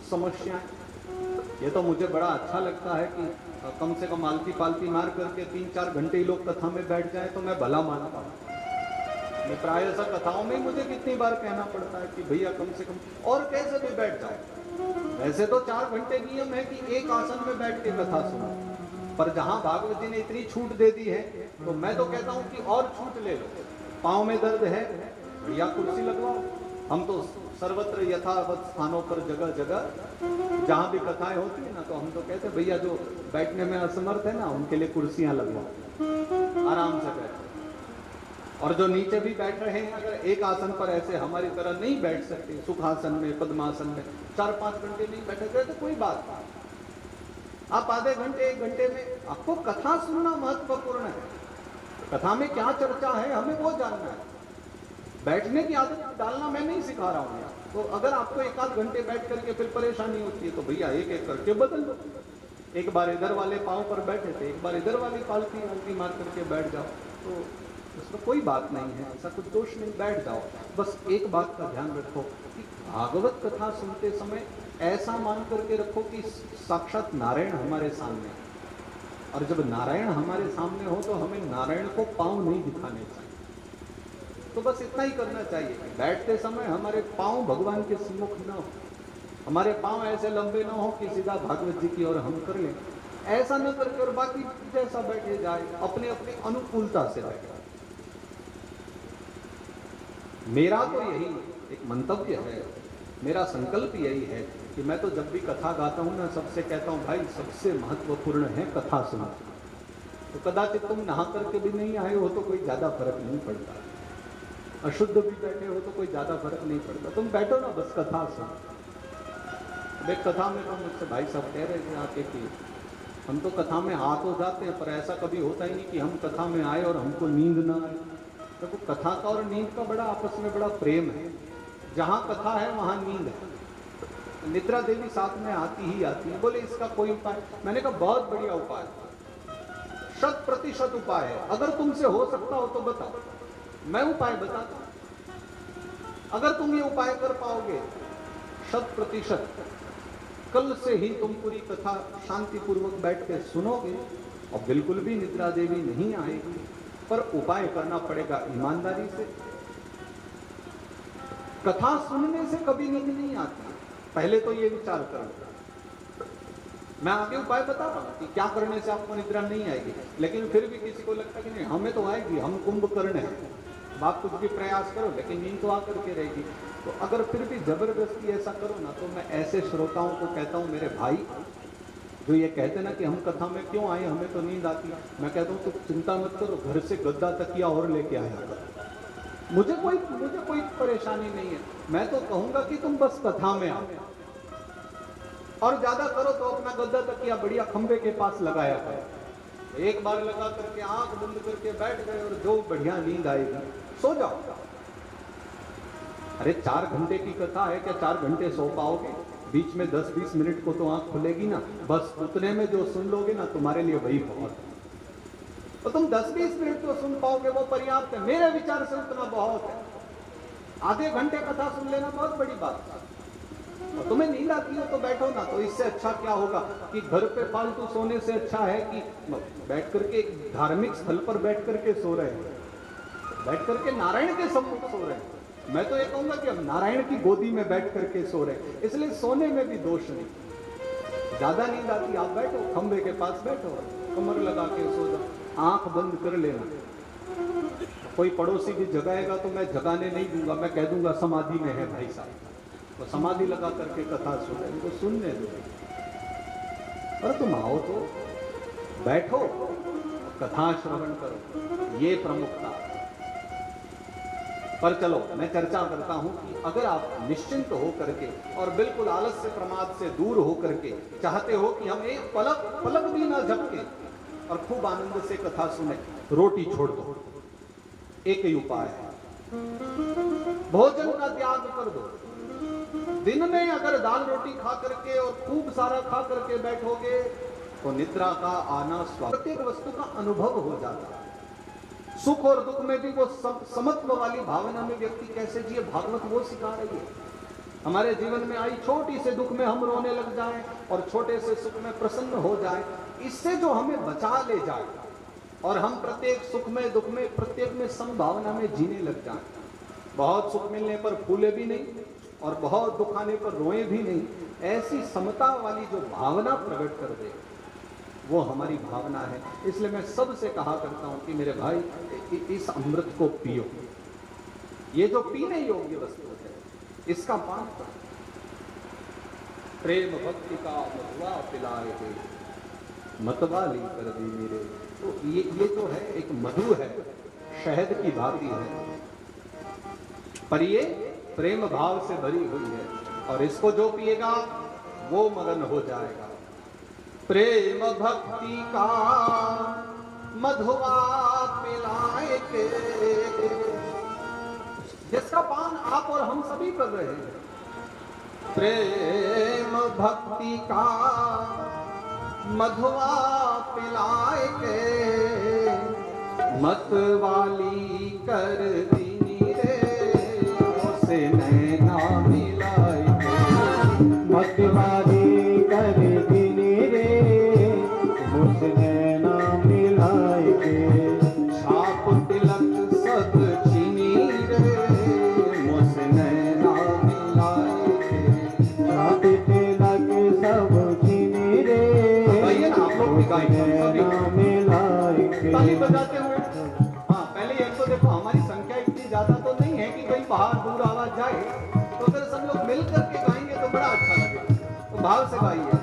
समस्याएं। ये तो मुझे बड़ा अच्छा लगता है कि कम से कम आलती पालती मार करके 3-4 घंटे ही लोग कथा में बैठ जाए तो मैं भला मानता हूँ। मैं प्रायः कथाओं में मुझे कितनी बार कहना पड़ता है कि भैया कम से कम और कैसे भी बैठ जाओ। वैसे तो 4 घंटे नियम है कि एक आसन में बैठ के कथा सुनो, पर जहां भागवत जी ने इतनी छूट दे दी है तो मैं तो कहता हूं कि और छूट ले लो। पाँव में दर्द है, बढ़िया कुर्सी लगवाओ। हम तो सर्वत्र यथावत स्थानों पर जगह जगह जहां भी कथाएं होती है ना, तो हम तो कहते हैं भैया जो बैठने में असमर्थ है ना, उनके लिए कुर्सियां लगवाओ, आराम से बैठो। और जो नीचे भी बैठ रहे हैं, अगर एक आसन पर ऐसे हमारी तरह नहीं बैठ सकते, सुखासन में, पद्मासन में 4-5 घंटे नहीं बैठे गए तो कोई बात नहीं, आप आधे घंटे 1 घंटे में, आपको कथा सुनना महत्वपूर्ण है। कथा में क्या चर्चा है हमें वो जानना है। बैठने की आदत डालना मैं नहीं सिखा रहा हूँ। तो अगर आपको 1-8 घंटे बैठ करके फिर परेशानी होती है तो भैया एक एक करके बदल दो। एक बार इधर वाले पाँव पर बैठे थे, एक बार इधर वाली पालती मार करके बैठ जाओ, तो उसमें कोई बात नहीं है, ऐसा कुछ दोष नहीं, बैठ जाओ। बस एक बात का ध्यान रखो कि भागवत कथा सुनते समय ऐसा मान करके रखो कि साक्षात नारायण हमारे सामने है, और जब नारायण हमारे सामने हो तो हमें नारायण को पाँव नहीं दिखाने चाहिए। तो बस इतना ही करना चाहिए, बैठते समय हमारे पाँव भगवान के सम्मुख न हो, हमारे पाँव ऐसे लंबे ना हो कि सीधा भागवत जी की ओर हम कर लें। ऐसा न करके और बाकी जैसा बैठे जाए, अपने अपने अनुकूलता से बैठे। मेरा तो यही एक मंतव्य है, मेरा संकल्प यही है कि मैं तो जब भी कथा गाता हूँ ना, सबसे कहता हूँ भाई सबसे महत्वपूर्ण है कथा सुनना। तो कदाचित तुम नहा करके भी नहीं आए हो तो कोई ज़्यादा फर्क नहीं पड़ता, अशुद्ध भी बैठे हो तो कोई ज़्यादा फर्क नहीं पड़ता, तुम बैठो ना, बस कथा सुनो। एक कथा में तो मुझसे भाई साहब कह रहे थे आके कि हम तो कथा में आ तो जाते हैं, पर ऐसा कभी होता ही नहीं कि हम कथा में आए और हमको नींद ना आए। तो कथा का और नींद का बड़ा आपस में बड़ा प्रेम है। जहाँ कथा है वहाँ नींद है। निद्रा देवी साथ में आती ही आती है। बोले इसका कोई उपाय? मैंने कहा बहुत बढ़िया उपाय, 100% उपाय है। अगर तुमसे हो सकता हो तो बताओ, मैं उपाय बताता हूं। अगर तुम ये उपाय कर पाओगे 100%, कल से ही तुम पूरी कथा शांतिपूर्वक बैठ के सुनोगे और बिल्कुल भी निद्रा देवी नहीं आएगी। पर उपाय करना पड़ेगा ईमानदारी से। कथा सुनने से कभी नींद नहीं आती, पहले तो ये विचार करो। मैं आगे उपाय बता रहा हूं कि क्या करने से आपको निद्रा नहीं आएगी, लेकिन फिर भी किसी को लगता कि नहीं हमें तो आएगी, हम कुंभकर्ण हैं, अब आप कुछ भी प्रयास करो लेकिन नींद तो आकर के रहेगी। तो अगर फिर भी जबरदस्ती ऐसा करो ना, तो मैं ऐसे श्रोताओं को कहता हूँ, मेरे भाई जो ये कहते ना कि हम कथा में क्यों आए, हमें तो नींद आती है, मैं कहता हूँ तो चिंता मत करो, घर से गद्दा तकिया और लेके आया करो, मुझे कोई परेशानी नहीं है। मैं तो कहूंगा कि तुम बस कथा में आओ, और ज्यादा करो तो अपना गद्दा तकिया बढ़िया खंबे के पास लगाया करो। एक बार लगा करके आंख बंद करके बैठ गए और जो बढ़िया नींद आएगी सो जाओ। अरे 4 घंटे की कथा है, क्या 4 घंटे सो पाओगे? बीच में 10-20 मिनट को तो आंख खुलेगी ना, बस उतने में जो सुन लोगे ना तुम्हारे लिए वही बहुत है। तो तुम 10-20 मिनट तो सुन पाओगे वो पर्याप्त है, मेरे विचार से उतना बहुत है। आधे घंटे कथा सुन लेना बहुत बड़ी बात है। और तुम्हें नींद आती हो तो बैठो ना, तो इससे अच्छा क्या होगा कि घर पे फालतू सोने से अच्छा है कि बैठ करके धार्मिक स्थल पर बैठ करके सो रहे हैं, बैठ करके नारायण के सम्मुख सो रहे हैं। मैं तो ये कहूंगा कि हम नारायण की गोदी में बैठ करके सो रहे हैं, इसलिए सोने में भी दोष नहीं। ज्यादा नींद आती आप बैठो, खंबे के पास बैठो, कमर लगा के सो जाओ, आंख बंद कर लेना। कोई पड़ोसी भी जगाएगा तो मैं जगाने नहीं दूंगा, मैं कह दूंगा समाधि में है भाई साहब, तो समाधि लगा करके कथा सुन रहे, इनको सुनने दो। अरे तुम आओ तो बैठो, कथा श्रवण करो, ये प्रमुखता। पर चलो मैं चर्चा करता हूं कि अगर आप निश्चिंत हो करके और बिल्कुल आलस्य प्रमाद से दूर हो करके चाहते हो कि हम एक पलक भी ना झपके और खूब आनंद से कथा सुने, रोटी छोड़ दो। एक ही उपाय है, भोजन का त्याग कर दो। दिन में अगर दाल रोटी खा करके और खूब सारा खा करके बैठोगे तो निद्रा का आना स्वाभाविक, प्रत्येक वस्तु का अनुभव हो जाता है। सुख और दुख में भी वो समत्व वाली भावना में व्यक्ति कैसे जिए, भागवत वो सिखा रही है। हमारे जीवन में आई छोटी से दुख में हम रोने लग जाएं और छोटे से सुख में प्रसन्न हो जाएं, इससे जो हमें बचा ले जाए और हम प्रत्येक सुख में दुख में प्रत्येक में समभावना में जीने लग जाएं। बहुत सुख मिलने पर फूले भी नहीं और बहुत दुख आने पर रोए भी नहीं, ऐसी समता वाली जो भावना प्रकट कर दे वो हमारी भावना है। इसलिए मैं सबसे कहा करता हूं कि मेरे भाई इस अमृत को पियो, ये जो पीने योग्य वस्तु है इसका पान करो। प्रेम भक्ति का मधुआ पिलाए थे, मतवाली कर दी मेरे। तो ये जो है एक मधु है, शहद की भांति है, पर ये प्रेम भाव से भरी हुई है और इसको जो पिएगा वो मगन हो जाएगा। प्रेम भक्ति का मधुआ पिलाए के, जिसका पान आप और हम सभी कर रहे हैं। प्रेम भक्ति का मधुआ पिलाए के, मतवाली कर दीनी रे, उसे नैना मिलाए के, मतवाली कर दीनी रे, मुझसे नैना मिलाए के। छाप तिलक सब चीनी रे, मुझसे नैना मिलाए के। छाप तिलक सब चीनी रे, गाइए ना आप लोग भी गाइए, नैना मिलाए के। ताली बजाते हुए। हाँ पहले एक तो देखो हमारी संख्या इतनी ज्यादा तो नहीं है कि कहीं बाहर दूर आवाज जाए, तो अगर सब लोग मिल करके गाएंगे तो बड़ा अच्छा लगेगा। तो भाव से गाइए।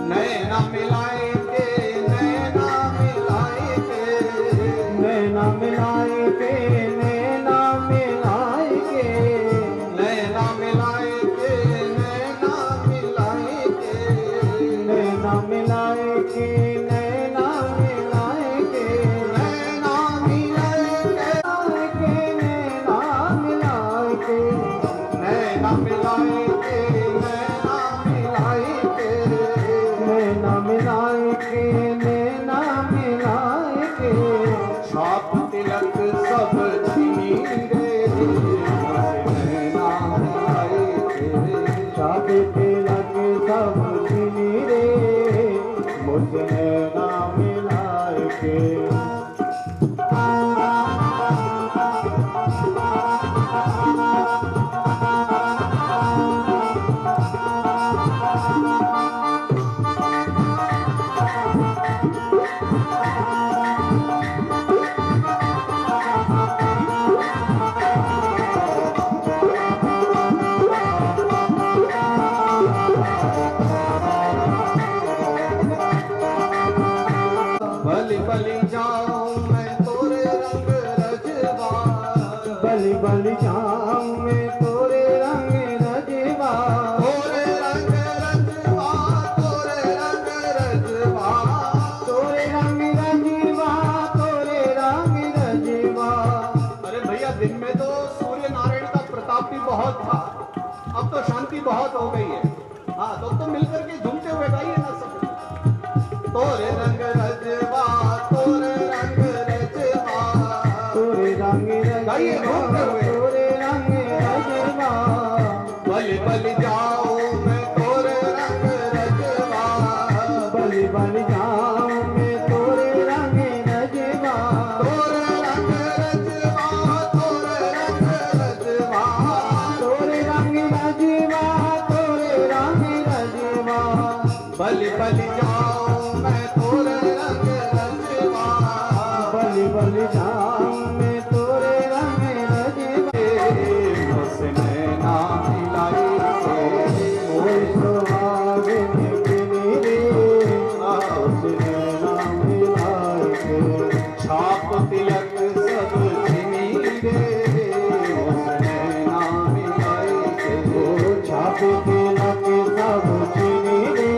नैना मिलाए के, नैना मिलाए के, नैना मिलाए के, नैना मिलाए के, नैना मिलाए के, नैना मिलाए के, नैना मिलाए के, नैना मिलाए के, नैना मिलाए के, नैना मिलाए के, नैना मिलाए के, नैना मिलाए के, नैना मिलाए बलि बलि जाऊं मैं तोरे रंग रजवा, तोरे रंग रजवा, तोरे रंग रजवा, तोरे रंग रजवा, तोरे रंग रजवा। अरे भैया दिन में तो सूर्य नारायण का प्रताप भी बहुत था, अब तो शांति बहुत हो गई है। हाँ तो मिलकर के झूमते हुए गाइए ना सब। तोरे रंग रजवा, तोरे रंग रजवा, तोरे रंग गाइए झूमते हुए। तोरे रंग रजवा, बलि बलि जाऊं मैं तोरे रंग रजवा, बलि बलि जाऊं मैं तोरे रंग रजवा, तोरे रंग रजवा, तोरे रंग रजवा, तोरे रंग रजवा, तोरे रंग रजवा। बलि बलि जाऊं मैं तोरे रंग रजवा, बलि बलि जाऊं मैं तोरे रंग रजवा। उसने नाम मिलाई से मोर सुहागिन किनी रे, उसने नाम मिलाए के। छाप तिलक सब छिनी रे, उसने नाम मिलाई से ओ छाप तिलक सब चीनी रे,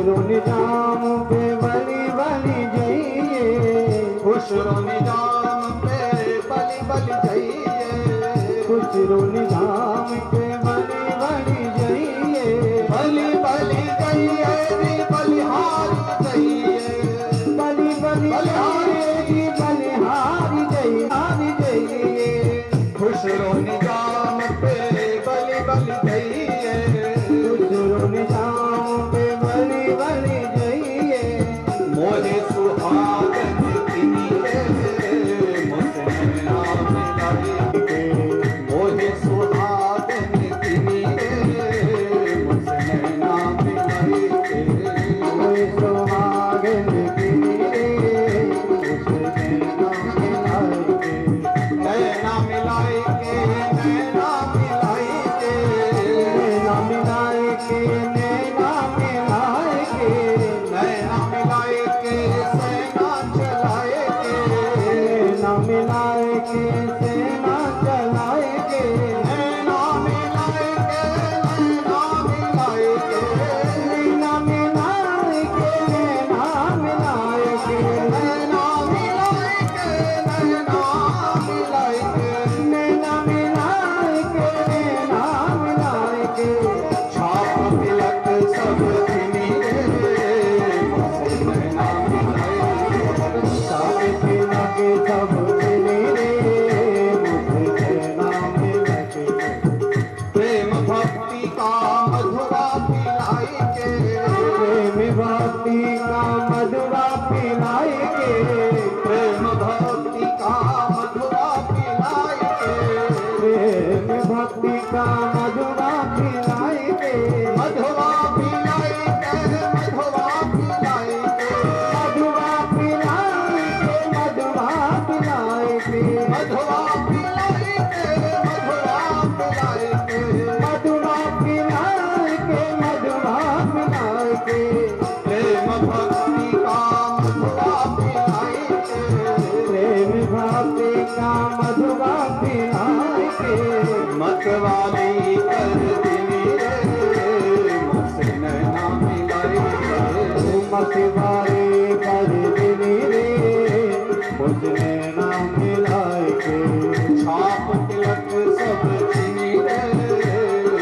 खुशरो निजाम पे बलि बलि जइए, खुशरो निजाम पे बलि बलि जइए, खुशरो निजाम पे बलि बलि जइए, बलि बलि जइए रे बलिहारी जइए, बलि बलि जइए बलिहारी जइए, हारी जइए, खुशरो निजाम पे बलि बलि जइए, खुशरो निजाम पे बलि बलि जइए, मोहे सुहागन किनी रे मुझसे नाम मिलाए, मोहे सुहागन किनी रे मुझसे नाम मिलाए, कोई सुहागन की रे मुझसे नाम मिलाए, नैना मिलाए के नैना मिलाए के, नैना मिलाए के नैना मिलाए के, नैना मिलाए के सेना चलाए के, नैना मिलाए के सेना चलाए के, नैना मिलाए के नैना मिलाए के, नैना मिलाए के नैना मिलाए के, नैना मिलाए के नैना मिलाए के, नैना मिलाए के नैना मिलाए के, छाप तिलक सब चिनी रे मुझसे नैना मिलाए, सावित्री लगे सब मिले रे मुझे नाम लगे, प्रेम भक्ति का मधुरा पिलाए के, प्रेम भक्ति का मधुरा पिलाए के, प्रेम भक्ति का मधुरा पिलाए के, प्रेम भक्ति का मधुरा पिलाए के, मधुरा पिलाए के मधुरा पिलाए के, मधुरा पिलाए के मधुरा पिलाए के, मधुरा पिलाए के मधुरा पिलाए के, मधुरा पिलाए के मधुरा पिलाए के, प्रेम भक्ति का मधुरा पिलाए के, प्रेम भक्ति का मधुरा पिलाए के, मतवाली कर दिनी रे मुझसे नैना मिलाए के, मतवाले कर दिनी रे मुझने नाम मिलाए के, छाप तिलक सब चिनी रे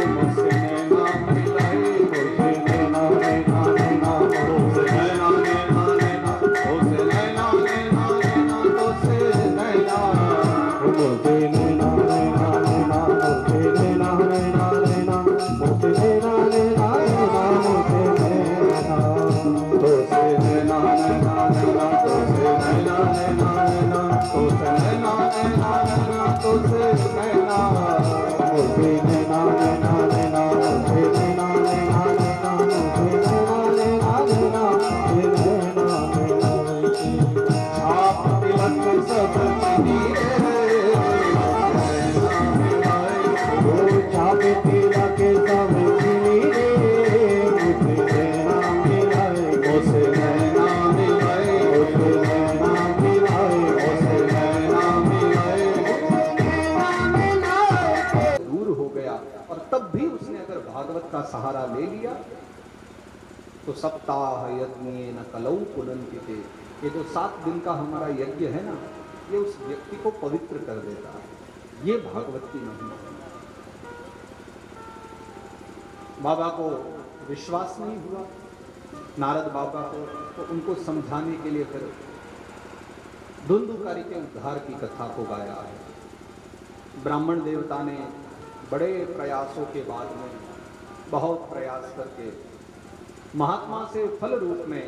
मुझसे नैना मिलाए के, नैना नैना नैना तुझसे नैना नैना नैना, तुझसे नैना नैना नैना, तुझसे नैना, मुझे नैना नैना नैना मुझे नैना नैना नैना, मुझे नैना नैना नैना, मुझे नैना, तुझसे नैना नैना नैना, तुझसे नैना नैना नैना, तुझसे नैना नैना नैना, तुझसे नैना, मुझे नैना नैना नैना, मुझे नैना नैना नैना, मुझे नैना नैना नैना, मुझे नैना नैना, छाप तिलक सब चिनी रे नैना मिलाए के, ओ चाबे तिलक सब चिनी रे मुझे नैना मिलाए के, मुझसे नैना मिलाए के, मुझे नैना मिलाए के, मुझसे नैना मिलाए के। के, दूर हो गया और तब भी उसने अगर भागवत का सहारा ले लिया तो सप्ताह यज्ञ न कलौ पुनन्तिते, ये जो 7 दिन का हमारा यज्ञ है ना, ये उस व्यक्ति को पवित्र कर देता है। ये भागवत की महिमा है। बाबा को विश्वास नहीं हुआ नारद बाबा को, तो उनको समझाने के लिए फिर धुंधुकारी के उद्धार की कथा को गाया है। ब्राह्मण देवता ने बड़े प्रयासों के बाद में, बहुत प्रयास करके महात्मा से फल रूप में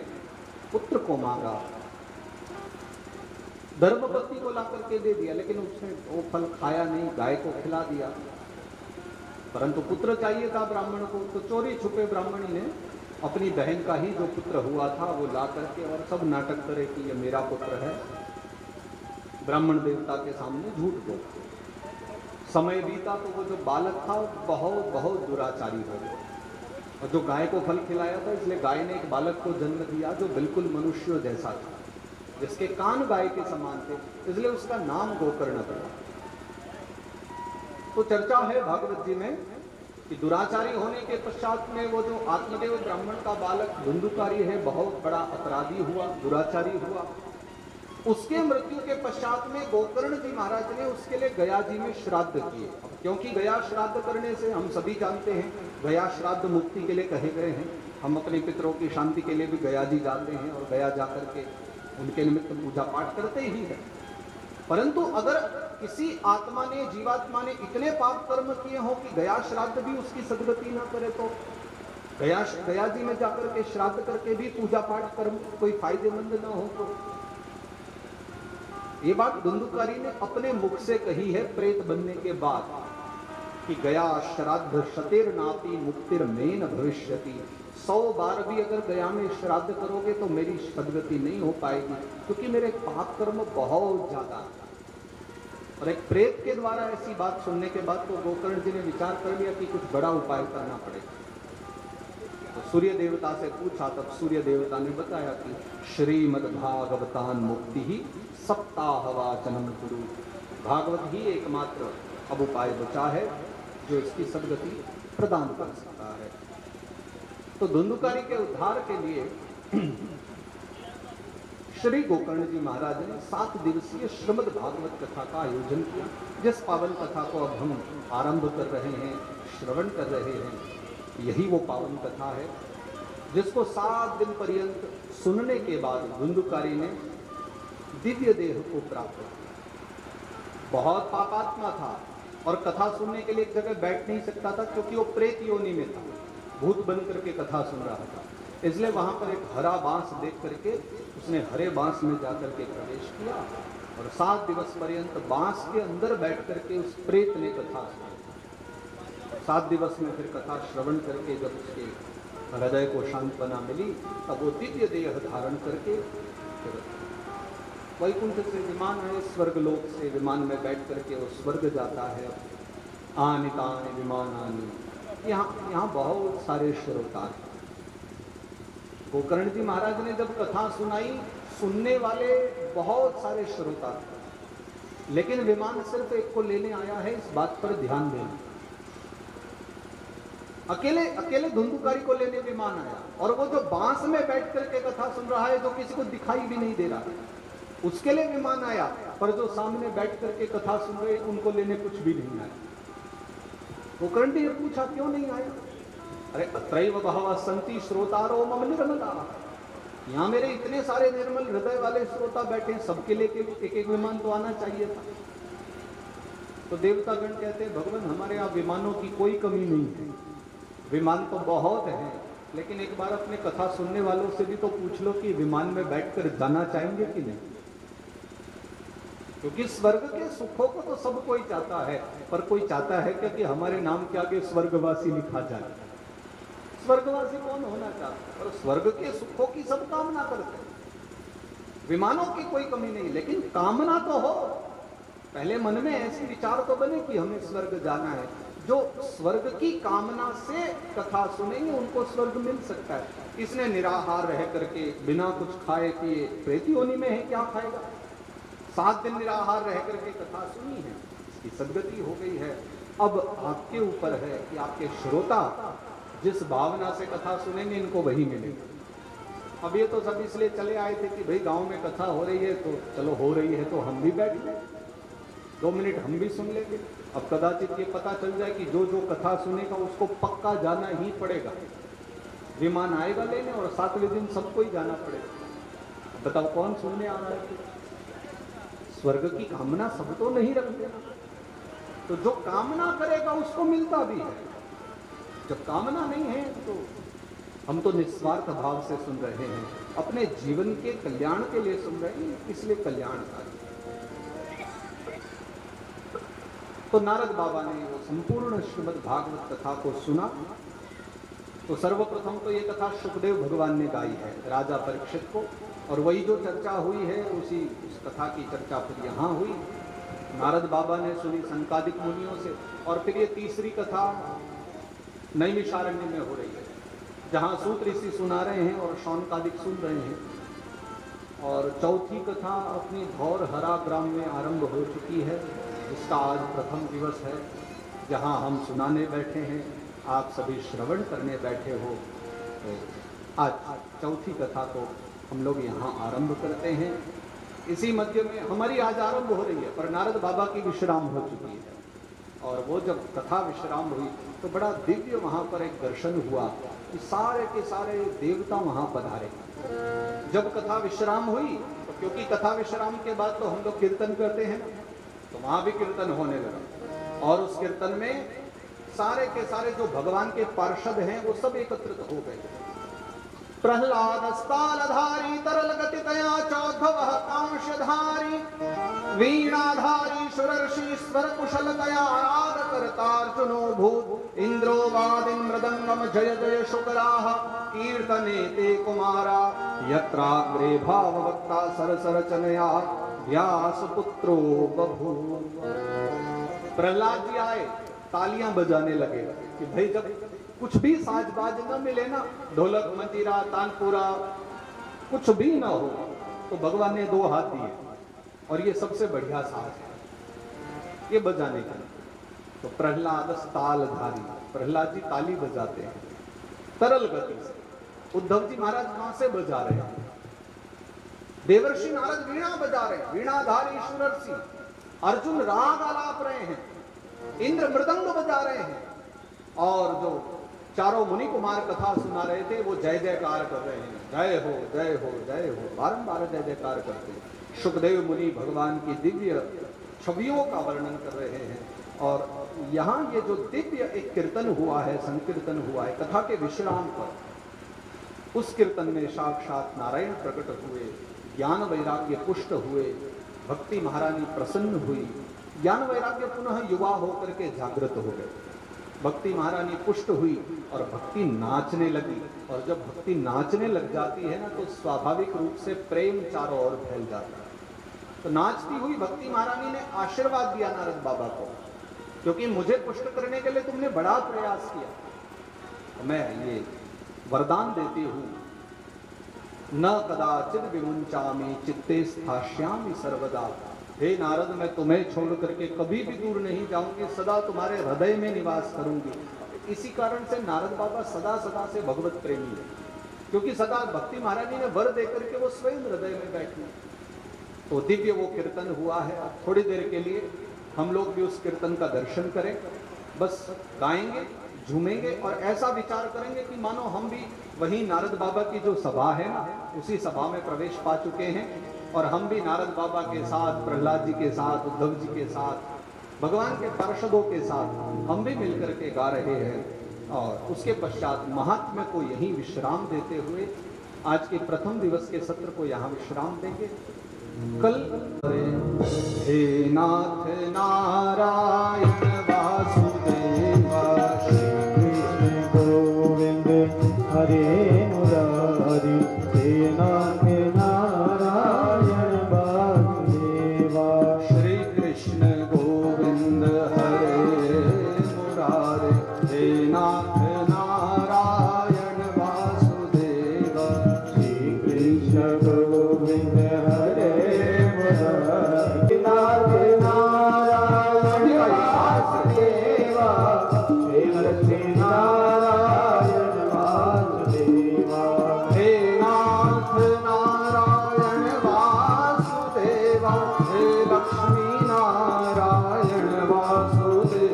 पुत्र को मांगा, गर्भवती को ला करके दे दिया, लेकिन उसने वो फल खाया नहीं, गाय को खिला दिया। परंतु पुत्र चाहिए था ब्राह्मण को, तो चोरी छुपे ब्राह्मणी ने अपनी बहन का ही जो पुत्र हुआ था वो ला करके और सब नाटक करे कि ये मेरा पुत्र है, ब्राह्मण देवता के सामने झूठ बोला। समय बीता तो वो जो बालक था बहुत बहुत दुराचारी हो गया, और जो गाय को फल खिलाया था, इसलिए गाय ने एक बालक को जन्म दिया जो बिल्कुल मनुष्य जैसा था, जिसके कान गाय के समान थे, इसलिए उसका नाम गोकर्ण पड़ा। तो चर्चा है भागवत जी में कि दुराचारी होने के पश्चात में वो जो आत्मदेव ब्राह्मण का बालक धुंधुकारी है, बहुत बड़ा अपराधी हुआ, दुराचारी हुआ। उसके मृत्यु के पश्चात में गोकर्ण जी महाराज ने उसके लिए गया जी में श्राद्ध किए। अब क्योंकि गया श्राद्ध करने से हम सभी जानते हैं, गया श्राद्ध मुक्ति के लिए कहे गए हैं। हम अपने पितरों की शांति के लिए भी गया जी जाते हैं और गया जाकर के उनके निमित्त पूजा पाठ करते ही हैं। परंतु अगर किसी आत्मा ने, जीवात्मा ने इतने पाप कर्म किए हो कि गया श्राद्ध भी उसकी सदगति ना करे, तो गया जी में जाकर के श्राद्ध करके भी पूजा पाठ कर्म कोई फायदेमंद ना हो। तो ये बात धुंधुकारी ने अपने मुख से कही है प्रेत बनने के बाद कि गया श्राद्ध शतेर नापी मुक्तिर मेन भविष्यति। 100 बार भी अगर गया में श्राद्ध करोगे तो मेरी सदगति नहीं हो पाएगी, क्योंकि मेरे पाप कर्म बहुत ज्यादा है। और एक प्रेत के द्वारा ऐसी बात सुनने के बाद तो गोकर्ण जी ने विचार कर लिया कि कुछ बड़ा उपाय करना पड़ेगा। तो सूर्य देवता से पूछा, तब सूर्य देवता ने बताया कि श्रीमद् भागवतान मुक्ति ही सप्ताहवाचनम कुरु। भागवत ही एकमात्र अब उपाय बचा है जो इसकी सदगति प्रदान कर सकता है। तो धुंधुकारी के उद्धार के लिए श्री गोकर्ण जी महाराज ने 7 दिवसीय श्रीमद् भागवत कथा का आयोजन किया, जिस पावन कथा को अब हम आरंभ कर रहे हैं, श्रवण कर रहे हैं। यही वो पावन कथा है जिसको 7 दिन पर्यंत सुनने के बाद धुंधुकारी ने दिव्य देह को प्राप्त किया। बहुत पापात्मा था और कथा सुनने के लिए एक जगह बैठ नहीं सकता था, क्योंकि वो प्रेत योनि में था, भूत बन करके कथा सुन रहा था। इसलिए वहां पर एक हरा बांस देख करके उसने हरे बांस में जाकर के प्रवेश किया और 7 दिवस पर्यंत बांस के अंदर बैठ करके उस प्रेत ने कथा सुनी। 7 दिवस में फिर कथा श्रवण करके जब उसके हृदय को सांत्वना मिली, तब वो दिव्य देह धारण करके वैकुंठ से विमान है, स्वर्गलोक से विमान में बैठ करके वो स्वर्ग जाता है। आनि तानि विमानानि, यहाँ बहुत सारे श्रोता हैं। गोकर्ण जी महाराज ने जब कथा सुनाई, सुनने वाले बहुत सारे श्रोता थे, लेकिन विमान सिर्फ एक को लेने आया है, इस बात पर ध्यान देना। अकेले धुंधुकारी को लेने विमान आया, और वो जो बांस में बैठ करके कथा सुन रहा है, जो किसी को दिखाई भी नहीं दे रहा है, उसके लिए विमान आया। पर जो सामने बैठ करके कथा सुन रहे उनको लेने कुछ भी नहीं आया। गोकर्ण जी ने पूछा, क्यों नहीं आया? अरे अत्रैव बहवः सन्ति श्रोतारो मम निर्मलाः, यहाँ मेरे इतने सारे निर्मल हृदय वाले श्रोता बैठे, सबके लिए एक एक विमान तो आना चाहिए था। तो देवतागण कहते हैं, भगवान हमारे यहाँ विमानों की कोई कमी नहीं है, विमान तो बहुत है, लेकिन एक बार अपने कथा सुनने वालों से भी तो पूछ लो कि विमान में बैठकर जाना चाहेंगे कि नहीं। क्योंकि स्वर्ग के सुखों को तो सब कोई चाहता है, पर कोई चाहता है क्या कि हमारे नाम के आगे स्वर्गवासी लिखा जाए? स्वर्गवासी कौन होना चाहता है? और स्वर्ग के सुखों की सब कामना करते हैं। विमानों की कोई कमी नहीं, लेकिन कामना तो हो। पहले मन में ऐसे विचार तो बने कि हमें स्वर्ग जाना है। जो स्वर्ग की कामना से कथा सुनेंगे उनको स्वर्ग मिल सकता है। इसने निराहार रह करके बिना कुछ खाए पिए, प्रेत योनि में है, क्या खाएगा? 7 दिन निराहार रह करके कथा सुनी है, इसकी सद्गति हो गई है। अब आपके ऊपर है कि आपके श्रोता जिस भावना से कथा सुनेंगे इनको वही मिलेगा। अब ये तो सब इसलिए चले आए थे कि भाई गांव में कथा हो रही है तो चलो हो रही है तो हम भी बैठ लें, 2 मिनट हम भी सुन लेंगे। अब कदाचित ये पता चल जाए कि जो जो कथा सुनेगा उसको पक्का जाना ही पड़ेगा, विमान आएगा लेने और 7वें दिन सबको ही जाना पड़ेगा। बताओ कौन सुनने आ रहा है? स्वर्ग की कामना सब तो नहीं रखते, तो जो कामना करेगा उसको मिलता भी है। जब कामना नहीं है तो हम तो निस्वार्थ भाव से सुन रहे हैं, अपने जीवन के कल्याण के लिए सुन रहे हैं, इसलिए कल्याणकारी। तो नारद बाबा ने वो संपूर्ण श्रीमद् भागवत कथा को सुना। तो सर्वप्रथम तो ये कथा सुखदेव भगवान ने गाई है राजा परीक्षित को, और वही जो चर्चा हुई है उस कथा की चर्चा फिर यहाँ हुई। नारद बाबा ने सुनी संकादिक मुनियों से, और फिर ये तीसरी कथा नैमिषारण्य में हो रही है, जहाँ सूत ऋषि सुना रहे हैं और शौनकादिक सुन रहे हैं। और चौथी कथा अपनी धौर हरा ग्राम में आरंभ हो चुकी है, जिसका आज प्रथम दिवस है, जहाँ हम सुनाने बैठे हैं। आप सभी श्रवण करने बैठे हो, तो आज चौथी कथा को हम लोग यहाँ आरंभ करते हैं। इसी मध्य में हमारी आज आरंभ हो रही है, पर नारद बाबा की विश्राम हो चुकी है। और वो जब कथा विश्राम हुई तो बड़ा दिव्य वहाँ पर एक दर्शन हुआ कि सारे के सारे देवता वहाँ पधारे। जब कथा विश्राम हुई तो क्योंकि कथा विश्राम के बाद तो हम लोग कीर्तन करते हैं, तो वहाँ भी कीर्तन होने लगा। और उस कीर्तन में सारे के सारे जो भगवान के पार्षद हैं वो सब एकत्रित हो गए। प्रहलाद स्थालधारी तरल गति तया चौधव कांशधारी वीणाधारी सुरर्षि स्वर कुशल तया आराध करतार्जुनो भूत इंद्रो वादिन मृदंगम जय जय शुकराः कीर्तने ते कुमारा यत्राग्रे भाववक्ता सरसर चनया व्यास पुत्रो बभूव। प्रहलाद जी आए, तालियां बजाने लगे कि भाई जब कुछ भी साजबाज न मिले ना, ढोलक मंजीरा तानपुरा कुछ भी ना हो, तो भगवान ने 2 हाथ दिए और ये सबसे बढ़िया साज है ये बजाने का। तो प्रहलाद तालधारी, प्रहलाद जी ताली बजाते हैं तरल गति से। उद्धव जी महाराज कहां से बजा रहे हैं? देवर्षि नारद वीणा बजा रहे हैं, वीणाधारी सुरर्षि। अर्जुन राग आलाप रहे हैं, इंद्र मृदंग बजा रहे हैं, और जो चारों मुनि कुमार कथा सुना रहे थे वो जय जयकार कर रहे हैं, जय हो जय हो जय हो, बारंबार जय जयकार करते हैं। सुखदेव मुनि भगवान की दिव्य छवियों का वर्णन कर रहे हैं। और यहाँ ये जो दिव्य एक कीर्तन हुआ है, संकीर्तन हुआ है कथा के विश्राम पर, उस कीर्तन में साक्षात नारायण प्रकट हुए, ज्ञान वैराग्य पुष्ट हुए, भक्ति महारानी प्रसन्न हुई, ज्ञान वैराग्य पुनः युवा होकर के जागृत हो गए। भक्ति महारानी पुष्ट हुई और भक्ति नाचने लगी। और जब भक्ति नाचने लग जाती है ना, तो स्वाभाविक रूप से प्रेम चारों ओर फैल जाता है। तो नाचती हुई भक्ति महारानी ने आशीर्वाद दिया नारद बाबा को, क्योंकि मुझे पुष्ट करने के लिए तुमने बड़ा प्रयास किया, तो मैं ये वरदान देती हूँ, न कदाचित विमुंचामि चित्ते स्थास्यामि सर्वदा। हे नारद, मैं तुम्हें छोड़ करके कभी भी दूर नहीं जाऊंगी, सदा तुम्हारे हृदय में निवास करूंगी। इसी कारण से नारद बाबा सदा सदा से भगवत प्रेमी है, क्योंकि सदा भक्ति महारानी ने वर देकर के वो स्वयं हृदय में बैठी। तो दिव्य वो कीर्तन हुआ है। थोड़ी देर के लिए हम लोग भी उस कीर्तन का दर्शन करें, बस गाएंगे, झूमेंगे और ऐसा विचार करेंगे कि मानो हम भी वही नारद बाबा की जो सभा है ना, उसी सभा में प्रवेश पा चुके हैं, और हम भी नारद बाबा के साथ, प्रहलाद जी के साथ, उद्धव जी के साथ, भगवान के पार्षदों के साथ हम भी मिलकर के गा रहे हैं। और उसके पश्चात महात्म्य को यहीं विश्राम देते हुए आज के प्रथम दिवस के सत्र को यहाँ विश्राम देंगे। कल हे नाथ नारायण वासुदेवा श्री कृष्ण गोविंद हरे मुरारी, हे नाथ नारायण वासुदेवा श्री कृष्ण गोविंद हरे मुरारी, हे नाथ नारायण वासुदेवा श्री कृष्ण गोविंद हरे मुरारी, नाथ नारायण वासुदेवा श्री लक्ष्मी नारायण वासुदेवा, हे नाथ नारायण वासुदेवा हे लक्ष्मी नारायण वासुदेवा,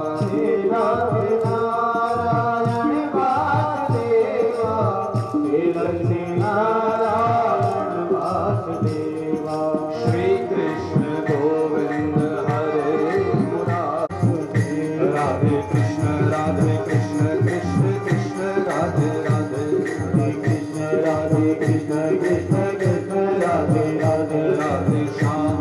हे नाथ नारायण वासुदेवा हे लक्ष्मी नारायण वासुदेवा, श्री कृष्ण गोविंद हरे मुरारी, राधे कृष्ण कृष्ण कृष्ण राधे राधे, हरे कृष्ण कृष्ण कृष्ण राधे राधे, राधे श्याम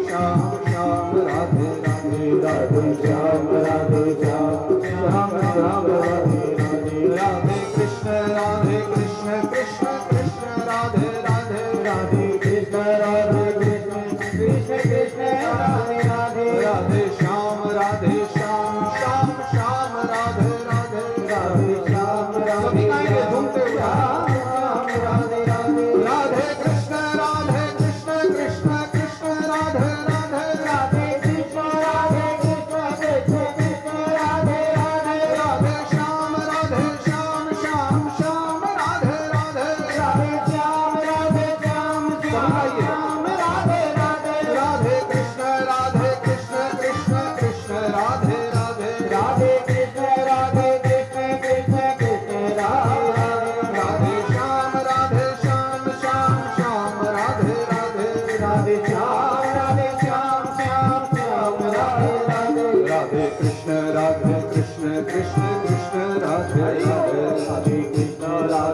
श्याम श्याम राधे राधे, राधे श्याम श्याम श्याम राधे राधे, राधे कृष्ण कृष्ण कृष्ण राधे राधे, राधे कृष्ण कृष्ण कृष्ण राधे राधे, राधे श्याम श्याम श्याम राधे राधे, राधे श्याम सभी गाएंगे झूमते हुए, राधे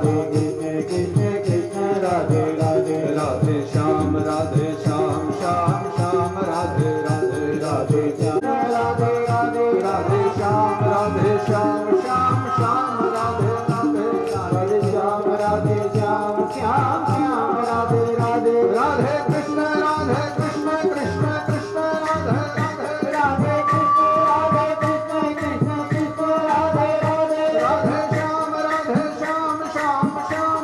राधे कृष्ण कृष्ण कृष्ण राधे राधे राधे श्याम श्याम श्याम राधे राधे राधे श्याम राधे राधे राधे श्याम श्याम श्याम राधे राधे राधे श्याम राधे श्याम श्याम श्याम राधे राधे राधे कृष्ण कृष्ण कृष्ण राधे राधे राधे कृष्ण कृष्ण कृष्ण राधे राधे राधे श्याम श्याम श्याम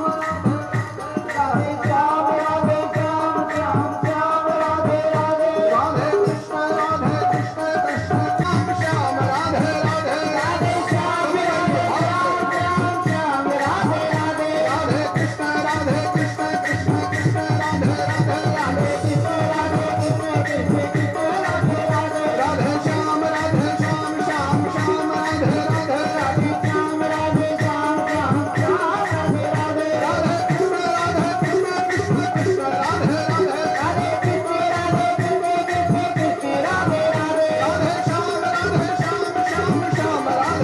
राधे श्याम राधे श्याम श्याम श्याम राधे राधे राधे कृष्ण कृष्ण श्याम श्याम राधे राधे राधे श्याम राधे श्याम श्याम राधे राधे राधे कृष्ण कृष्ण राधे राधे राधे कृष्ण कृष्ण कृष्ण कृष्ण राधे राधे राधे श्याम श्याम श्याम राधे राधे राधे श्याम राधे श्याम श्याम श्याम राधे राधे राधे कृष्ण कृष्ण कृष्ण राधे राधे राधे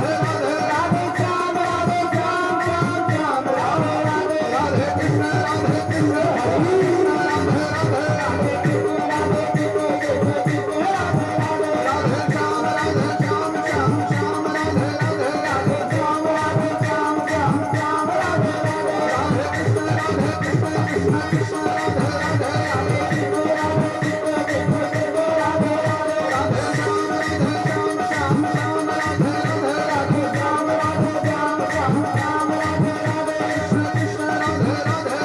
कृष्ण कृष्ण कृष्ण राधे राधे राधे श्याम श्याम श्याम राधे राधे राधे श्याम राधे श्याम श्याम श्याम राधे राधे राधे कृष्ण राधे कृष्ण राधे कृष्ण कृष्ण कृष्ण राधे राधे राधे श्याम श्याम श्याम राधे राधे राधे श्याम राधे श्याम श्याम श्याम राधे राधे राधे कृष्ण कृष्ण कृष्ण राधे राधे राधे कृष्ण राधे कृष्ण कृष्ण कृष्ण राधे राधे राधे श्याम श्याम श्याम राधे राधे राधे श्याम राधे श्याम श्याम श्याम राधे राधे कृष्ण राधे राधे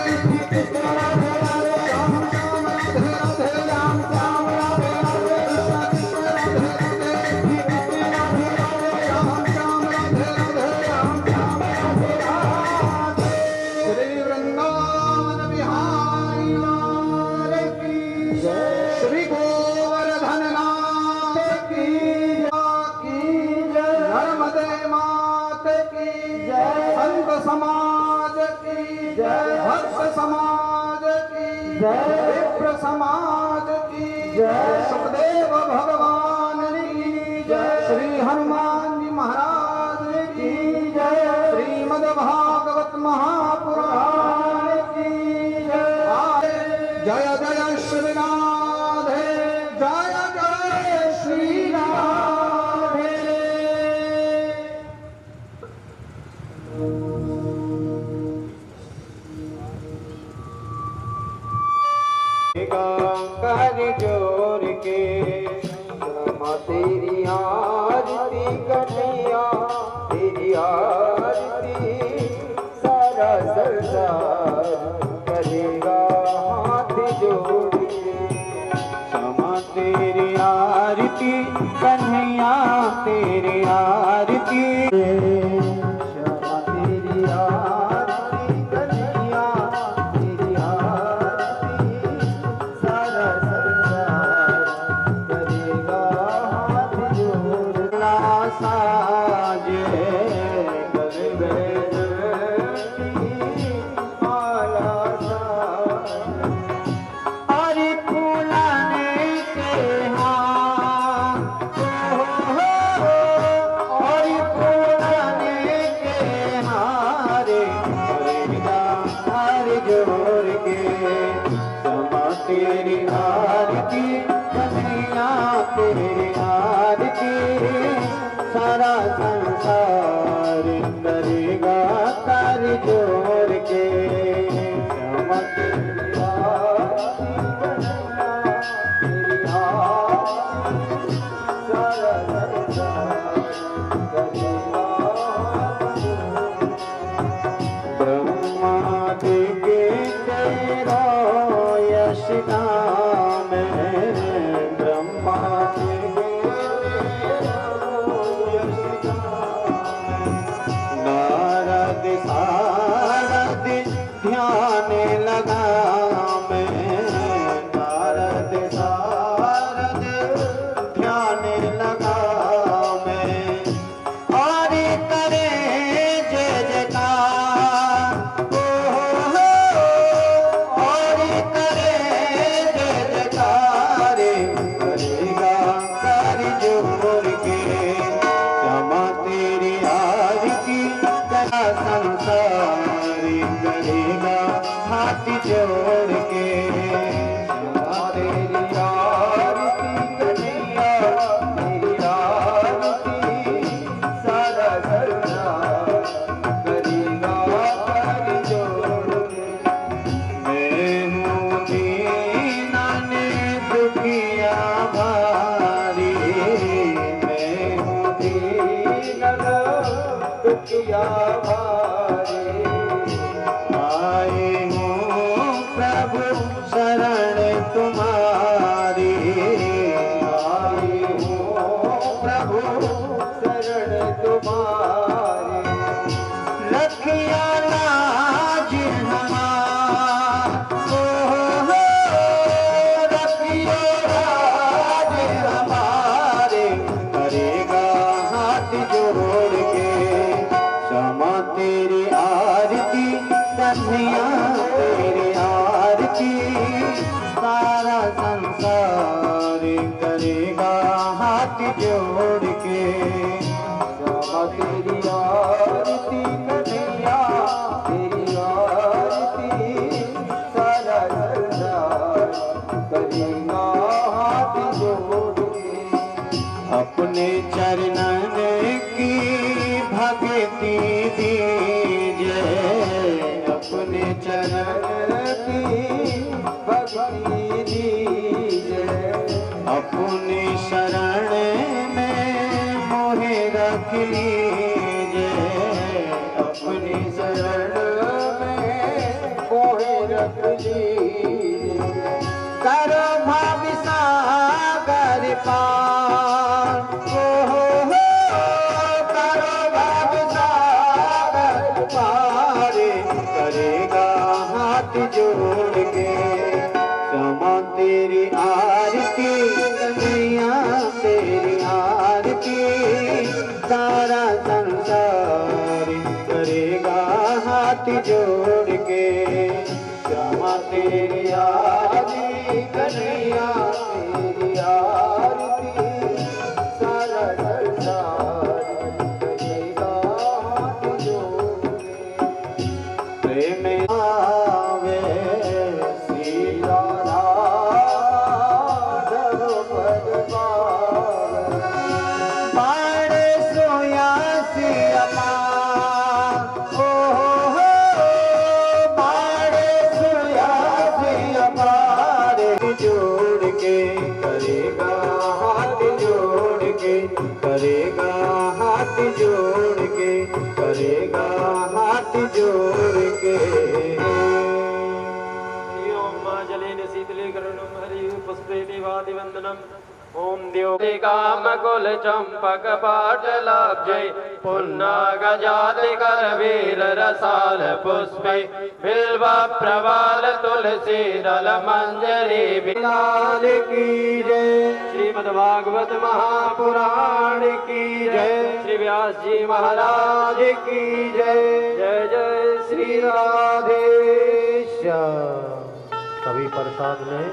कृष्ण राधे राधे श्याम श्याम राधे राधे श्याम श्याम राधे राधे कृष्ण राधे राधे कृष्ण राधे राधे श्याम श्याम राधे राधे श्याम श्याम राधे राधे श्री वृंदावन बिहारी लाल की जय श्री गोवर्धन नाथ की जय नर्मदे मात की जय संत समाज की जय भक्त समाज की जय विप्र समाज की जय सुखदेव भगवान की जय श्री हनुमान जी महाराज की जय श्रीमद् भागवत महापुराण की जय जय श्रीनाथे जय जय श्रीनाथे कर जोर के क्षमा तेरी आरती कन्हैया तेरी आरती सारा संसार करेगा हाथ जोड़ के क्षमा तेरी आरती कन्हैया तेरी आरती क्षमा तेरी आरती कन्हैया तेरी आरती सारा संसार करेगा हाथ जोड़ना साजे कर बैठी माला साजे हरि फूलाने के हाथ हरि फूल जोड़ के क्षमा तेरी आरती कन्हैया तेरी आरती सारा संसार करेगा कर जोड़ के। मैं हूँ दीना ने दुखिया भारी, मैं हूँ दीना दुखिया भारी, आए हूँ प्रभु शरण तुम्हारी, आए हूँ प्रभु शरण तुम्हारी। रखिया लाज हमार रखियो लाज हमारे, करेगा हाथ जोड़ के क्षमा तेरी आरती कन्हैया तेरी आरती सारा संसार करेगा हाथ जोड़ के। क्षमा तेरी आरती कन्हैया तेरी आरती सारा संसार करेगा हाथ जोड़ के। अपने चरणन की भक्ति दीजिए, अपने चरण की भक्ति दीजिए, अपनी शरण में मोहे रख लीजिए, अपनी शरण में मोहे रख लीजिए। करो भाव सागर पार करो भाव सागर पार, करेगा हाथ जोड़ के क्षमा तेरी आरती कन्हैया तेरी आरती सारा संसार करेगा हाथ जोड़ के। क्षमा तेरी आरती कन्हैया तेरी आरती सारा संसार करेगा हाथ जोड़ के। प्रेम आवे सीता राधव पद पावे, बाड़े सोया से अपार बाड़े सोया से अपार, जोड़ के करेगा हाथ जोड़ के, करेगा हाथ जोड़ के, करेगा हाथ जोड़ के। ओम मां जलेन शीतलीकरणं हरि पुष्पे देवादिवंदनम् ओम देव काम कुल चंपक पाटलाब्जे पुन्नागजाति करवीर रसाल पुष्पे बिल्व प्रवाल तुलसी दल मंजरी लाल की जय, श्रीमद्भागवत महापुराण की जय, श्री व्यास जी महाराज की जय। जय जय श्री राधेश। सभी प्रसाद में